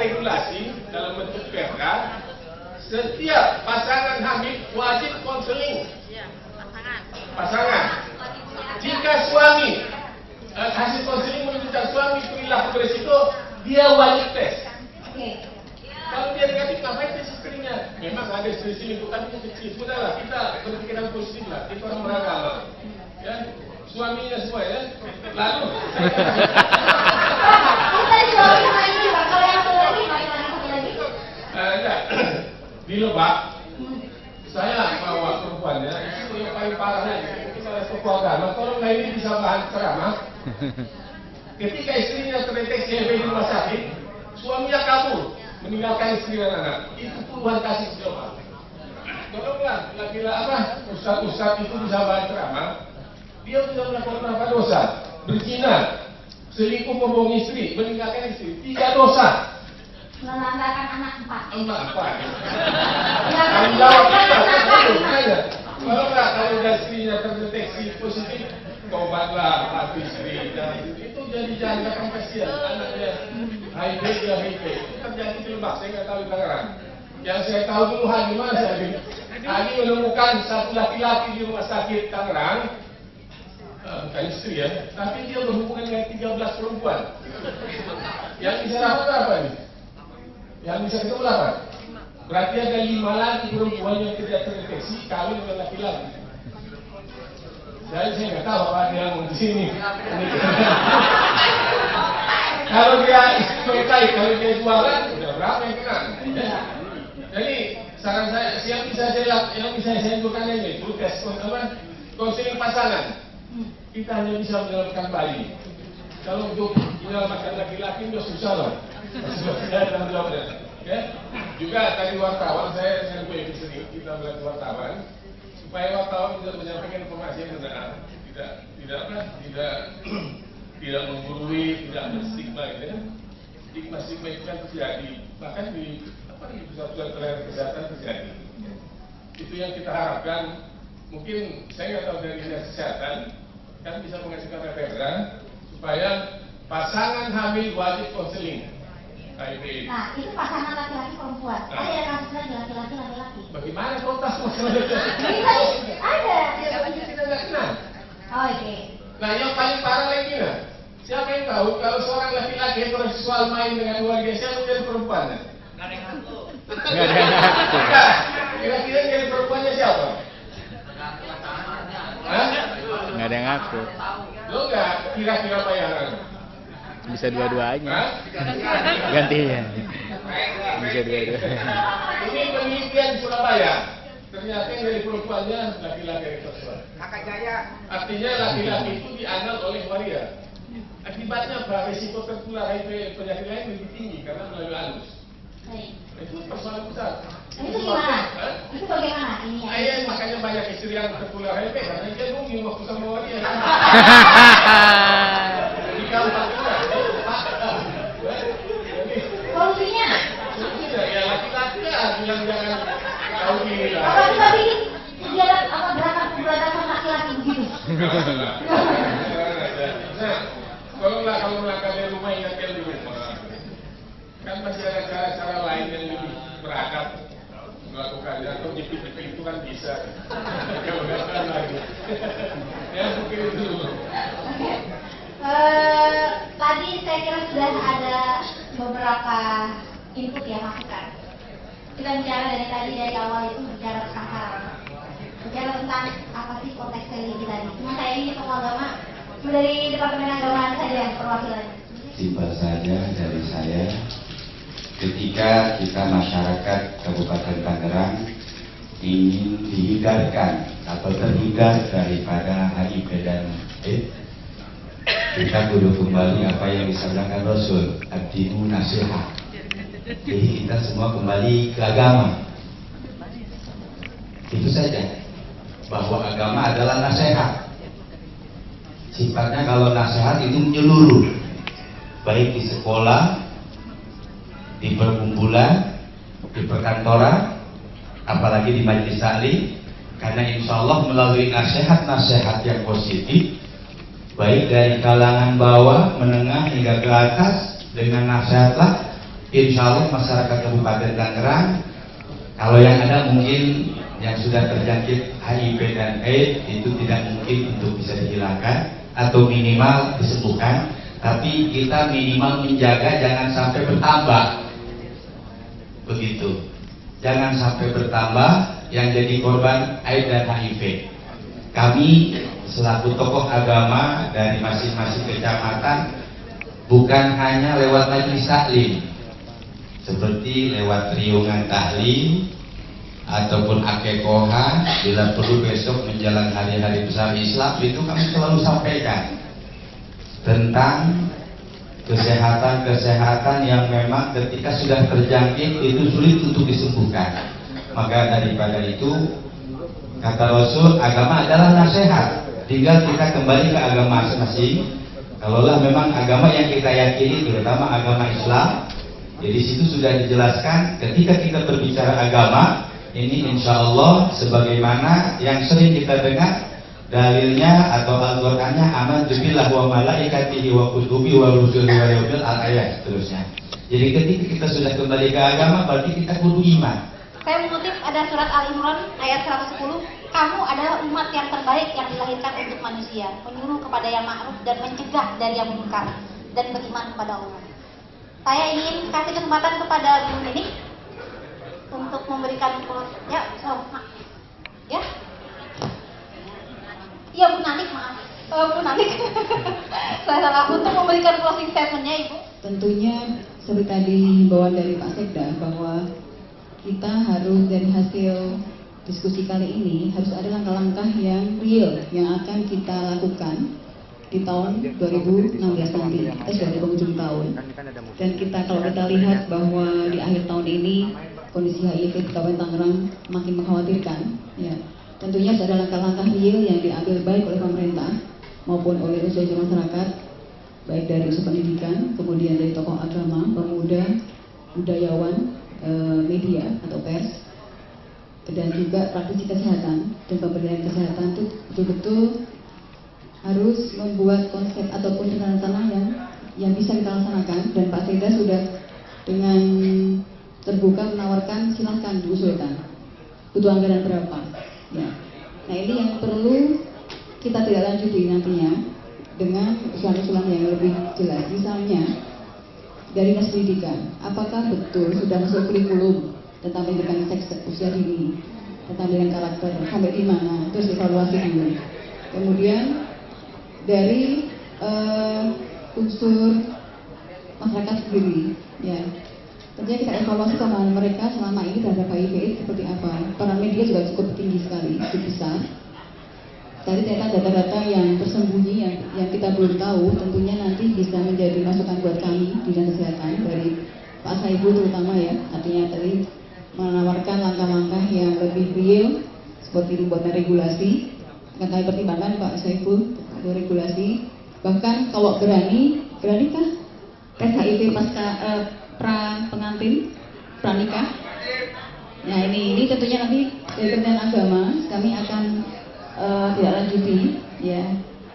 regulasi dalam bentuk perda, setiap pasangan hamil wajib konseling. Pasangan. Jika suami hasil konseling menunjukkan suami perilaku berisiko, dia wajib tes. Kalau dia negatif, ngapain tes istrinya? Memang ada istri-istri itu kan kecil. Sudahlah, kita berpikiran positif lah. Kita orang beragama. Ya, suaminya semua ya. Lalu. Enggak. Di Lebak, saya bawa perempuannya. Itu yang paling parahnya. Itu salah tokoh agama. Tolong ini bisa bahan ceramah. Ketika istrinya terdeteksi HIV di rumah sakit, suaminya kabur, meninggalkan istri dan anak. Itu puluhan kasus di Lebak. Tolonglah, ustaz-ustaz itu bisa bahan ceramah. Dia sudah melakukan berapa dosa? Berzina, selingkuh, membohong istri, meninggalkan istri, 3 dosa. Menandakan anak 4. Tanggung jawab kita. Kalau istrinya terdeteksi positif, tobatlah hati istri. Itu jadi janda kompasian anaknya HIV, HIV. Itu terjadi di Lebak, saya nggak tahu di Tangerang. Yang saya tahu dulu Hani mana saya Hani menemukan satu laki-laki di rumah sakit Tangerang, bukan istri ya, tapi dia berhubungan dengan 13 perempuan. Yang bisa dapat apa ini? Yang bisa ketemu apa? Berarti ada 5 lagi perempuan yang tidak terdeteksi kawin dengan laki-laki. Jadi saya nggak tahu apa dia mau di sini. Kalau dia istri, kalau dia jualan, udah berapa yang kena? Jadi saran saya, yang bisa saya lakukan ini, itu tes konseling pasangan. Kita hanya bisa menyelamatkan bayi. Kalau untuk menyelamatkan laki-laki itu susah lah. Saya tanggung jawabnya. Ya. Juga tadi wartawan saya lebih sering kita melihat wartawan supaya wartawan bisa menyampaikan informasi yang benar, tidak menggurui, tidak berstigma, ya. Stigma itu kan terjadi, bahkan di pusat-pusat pelayanan kesehatan terjadi. Itu yang kita harapkan. Mungkin saya nggak tahu dari dinas kesehatan kan bisa mengajukan perda supaya pasangan hamil wajib konseling HIV. Nah, itu pasangan laki-laki perempuan. Ada kasus lagi laki-laki. Bagaimana kontak masalah itu? Ada. Dia tidak kenal. Oh, oke. Nah, yang paling parah lagi nah, siapa yang tahu kalau seorang laki-laki heteroseksual main dengan keluarga, siapa yang perempuan? Nggak ada yang ngaku. Kira-kira yang perempuannya siapa? Nggak ada yang ngaku. Lo nggak kira-kira bayaran? Bisa dua-duanya. Gantinya. Bisa dua-duanya. Ini penelitian di Surabaya. Ternyata yang dari perempuannya laki-laki heteroseksual. Kakak Jaya. Artinya laki-laki itu dianggap oleh waria. Akibatnya apa? Risiko tertular HIV penyakit lain lebih tinggi karena melalui anus. Itu persoalan besar. Itu gimana? Itu bagaimana ini ya? Makanya banyak istri yang tertular HIV karena dia nunggu waktu sama waria. Jadi gampang juga. Solusinya? Solusinya ya laki-laki lah bilang jangan tahu diri lah. Apa kita bikin kegiatan gerakan pemberantasan laki-laki begitu? Nah, tolonglah kalau melangkah dari rumah ingatkan di rumah. Kan masih ada cara-cara lain yang lebih beradab melakukannya, atau jepit-jepit itu kan bisa. Kalau nggak lagi. Ya mungkin itu dulu. Tadi saya kira sudah ada beberapa input ya, masukan. Kita bicara dari awal itu bicara tentang apa sih konteks religi tadi. Cuma saya ini tokoh agama, dari Departemen Agama saja perwakilannya. Simpel saja dari saya. Ketika kita masyarakat Kabupaten Tangerang ingin dihindarkan atau terhindar daripada HIV dan AIDS, kita kudu kembali apa yang disabdakan Rasul, ad-dinu nasihat. Jadi kita semua kembali ke agama. Itu saja, bahwa agama adalah nasihat. Sifatnya kalau nasihat itu menyeluruh, baik di sekolah, di perkumpulan, di perkantoran, apalagi di majelis taklim, karena insya Allah melalui nasihat-nasihat yang positif, baik dari kalangan bawah, menengah hingga ke atas, dengan nasihatlah Insya Allah masyarakat Kabupaten Tangerang, kalau yang ada mungkin yang sudah terjangkit HIV dan AIDS itu tidak mungkin untuk bisa dihilangkan atau minimal disembuhkan, tapi kita minimal menjaga jangan sampai bertambah. Begitu, jangan sampai bertambah yang jadi korban AIDS dan HIV. Kami selaku tokoh agama dari masing-masing kecamatan bukan hanya lewat majelis taklim, seperti lewat riungan tahlil ataupun akekohan, bila perlu besok menjelang hari-hari besar Islam, itu kami selalu sampaikan tentang kesehatan-kesehatan yang memang ketika sudah terjangkit itu sulit untuk disembuhkan. Maka daripada itu, kata Rasul, agama adalah nasihat, tinggal kita kembali ke agama masing-masing. Kalaulah memang agama yang kita yakini, terutama agama Islam, jadi situ sudah dijelaskan ketika kita berbicara agama ini, insya Allah sebagaimana yang sering kita dengar dalilnya atau Al-Qur'annya, amantu billahi wa malaikatihi wa kutubihi wa rusulihi wa yaumil akhir, seterusnya. Jadi ketika kita sudah kembali ke agama, berarti kita kudu iman. Saya mengutip ada surat Al-Imran ayat 110, kamu adalah umat yang terbaik yang dilahirkan untuk manusia, menyuruh kepada yang ma'ruf dan mencegah dari yang munkar, dan beriman kepada Allah. Saya ingin kasih kesempatan kepada Bu Ninik untuk memberikan ya, Bu Nanik, maaf, Bu Nanik, saya salah, untuk memberikan closing statementnya, Ibu. Tentunya seperti tadi himbauan dari Pak Sekda bahwa kita harus dari hasil diskusi kali ini harus ada langkah-langkah yang real yang akan kita lakukan di tahun 2016 nanti. Kita sudah di penghujung tahun, dan kalau kita lihat bahwa di akhir tahun ini kondisi HIV di Kabupaten Tangerang makin mengkhawatirkan, ya tentunya ada langkah-langkah real yang diambil baik oleh pemerintah maupun oleh unsur masyarakat, baik dari unsur pendidikan, kemudian dari tokoh agama, pemuda, budayawan, media atau pers, dan juga praktisi kesehatan dan pemberdayaan kesehatan itu betul-betul harus membuat konsep ataupun rencana yang bisa kita laksanakan. Dan Pak Sekda sudah dengan terbuka menawarkan silahkan diusulkan butuh anggaran berapa, ya. Nah ini yang perlu kita tidak lanjuti nantinya dengan usulan-usulan yang lebih jelas, misalnya dari dinas pendidikan, apakah betul sudah masuk kurikulum tentang pendidikan seks usia dini, tentang dengan karakter, sampai di mana, terus evaluasi dulu. Kemudian dari unsur masyarakat sendiri, ya tentunya kita evaluasi pemahaman mereka selama ini terhadap HIV seperti apa. Peran media juga cukup tinggi sekali, cukup besar. Tadi ternyata data-data yang tersembunyi yang kita belum tahu, tentunya nanti bisa menjadi masukan buat kami di dinas kesehatan dari Pak Saiful terutama, ya. Artinya tadi menawarkan langkah-langkah yang lebih real seperti pembuatan regulasi. Akan kami pertimbangkan Pak Saiful untuk regulasi. Bahkan kalau beranikah tes HIV pasca pra pengantin, pranikah? Nah ini tentunya nanti dari Kementerian Agama kami akan tidak lanjuti, ya.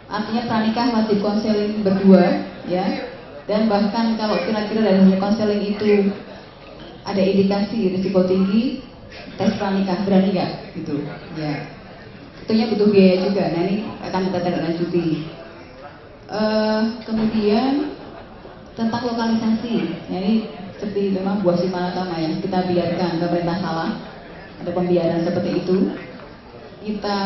Artinya pranikah wajib konseling berdua, ya. Dan bahkan kalau kira-kira dari hasil konseling itu ada indikasi risiko tinggi, tes pranikah, berani nggak? Gitu, ya. Tentunya butuh biaya juga. Nah ini akan kita tidak lanjuti. Kemudian tentang lokalisasi, ya ini seperti memang buah simalakama ya, kita biarkan pemerintah salah, ada pembiaran seperti itu, kita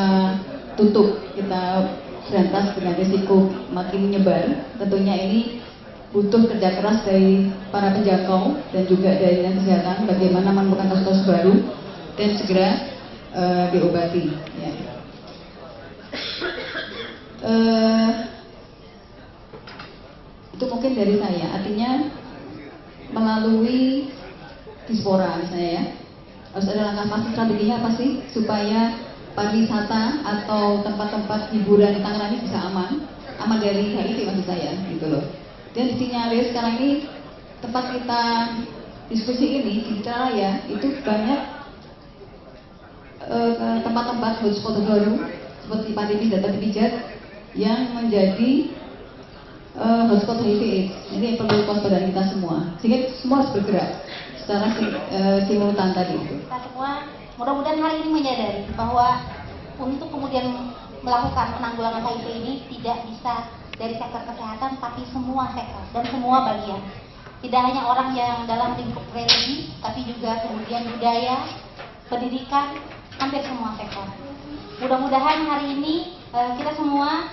tutup, kita berantas dengan risiko makin menyebar. Tentunya ini butuh kerja keras dari para penjangkau dan juga dari dinas kesehatan bagaimana menemukan kasus-kasus baru dan segera diobati, ya. Itu mungkin dari saya, artinya melalui dispora misalnya, ya, harus ada langkah pasti, strateginya apa sih supaya pariwisata atau tempat-tempat hiburan di Tangerang ini bisa aman dari HIV maksud saya, gitu loh. Dan disinyalir sekarang ini tempat kita diskusi ini di Citralaya itu banyak tempat-tempat hotspot baru seperti Patimis dan Pijat yang menjadi hotspot HIV/AIDS. Ini yang perlu kewaspadaan kita semua. Sehingga semua harus bergerak secara simultan tadi. Kita semua mudah-mudahan hari ini menyadari bahwa untuk kemudian melakukan penanggulangan HIV ini tidak bisa dari sektor kesehatan, tapi semua sektor dan semua bagian. Tidak hanya orang yang dalam lingkup religi, tapi juga kemudian budaya, pendidikan, hampir semua sektor. Mudah-mudahan hari ini kita semua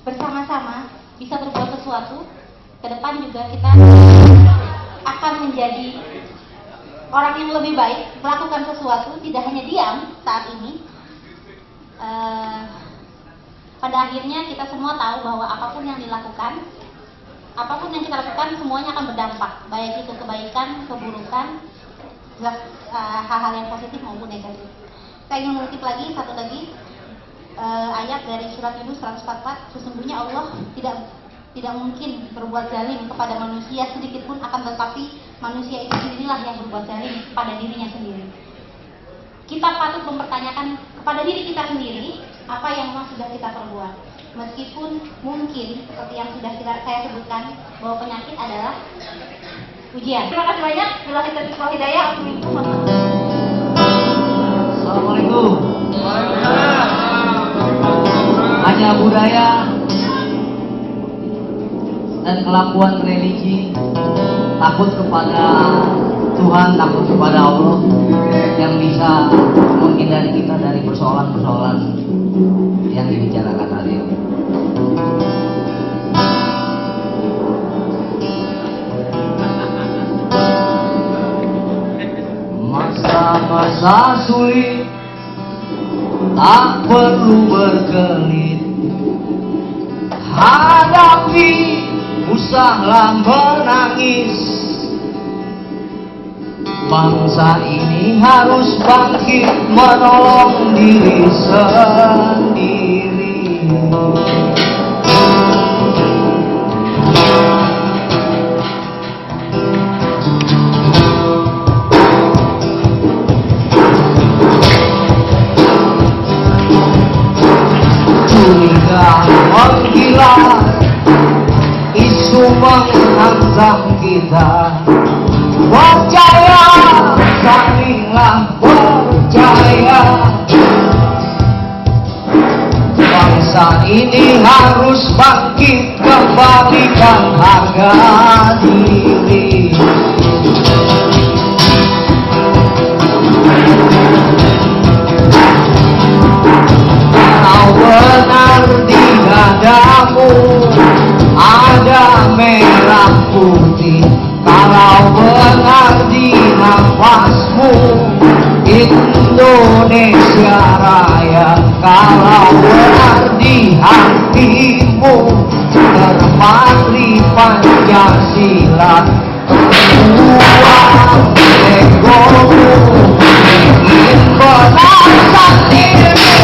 bersama-sama bisa berbuat sesuatu. Ke depan juga kita akan menjadi orang yang lebih baik, melakukan sesuatu, tidak hanya diam saat ini. Pada akhirnya kita semua tahu bahwa apapun yang dilakukan, apapun yang kita lakukan semuanya akan berdampak, baik itu kebaikan, keburukan, hal-hal yang positif maupun negatif. Saya ingin mengutip lagi satu lagi ayat dari surat Yunus 144, sesungguhnya Allah tidak mungkin berbuat zalim kepada manusia sedikit pun, akan tetapi manusia itu sendirilah yang berbuat zalim kepada dirinya sendiri. Kita patut mempertanyakan kepada diri kita sendiri apa yang memang sudah kita perbuat. Meskipun mungkin seperti yang sudah saya sebutkan bahwa penyakit adalah ujian. Terima kasih banyak. Billahi taufiq wal hidayah. Assalamualaikum. Hanya budaya dan kelakuan religi, takut kepada Tuhan, takut kepada Allah yang bisa menghindari kita dari persoalan-persoalan yang dibicarakan hari ini. Masa-masa sulit tak perlu berkelit, hadapi, usahlah menangis. Bangsa ini harus bangkit menolong diri sendiri. Curiga menggila, isu menghantam kita. Percaya, salinglah percaya. Bangsa ini harus bangkit, kembalikan harga diri. Kalau benar di dadamu ada merah putih, kalau benar di nafasmu Indonesia Raya, kalau benar di hatimu terpatri Pancasila, buang egomu ingin benar sendiri,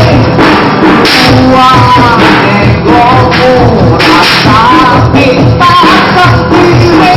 buang egomu rasa kita sendiri.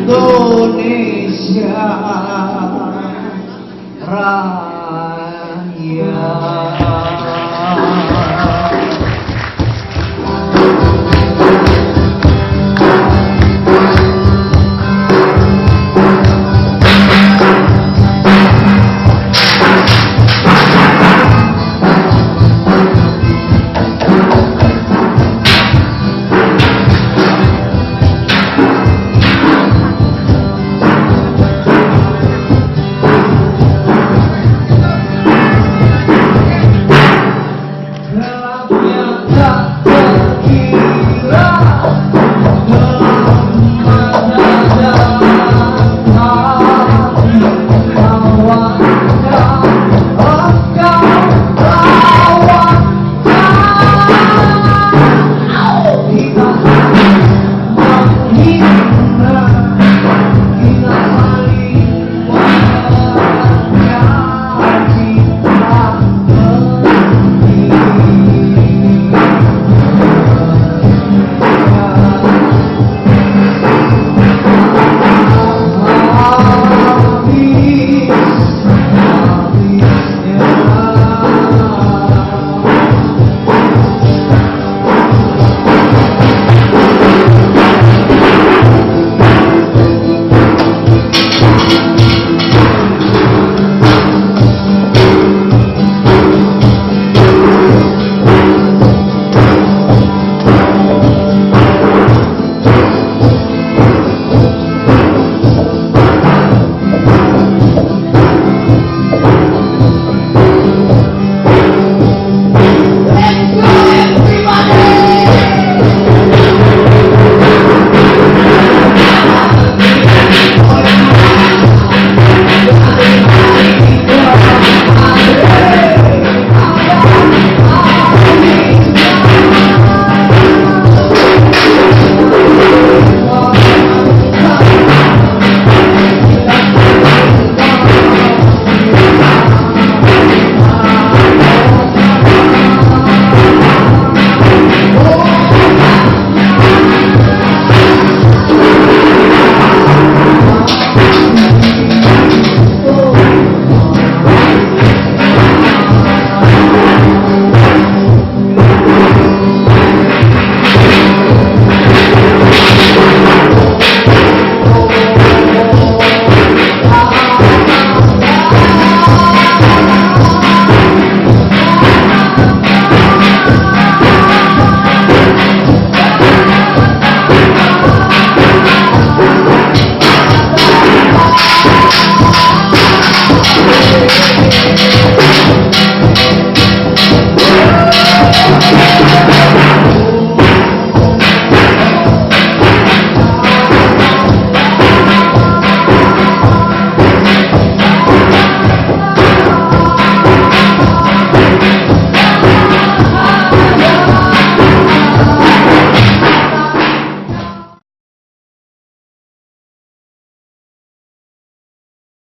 Indonesia Raya.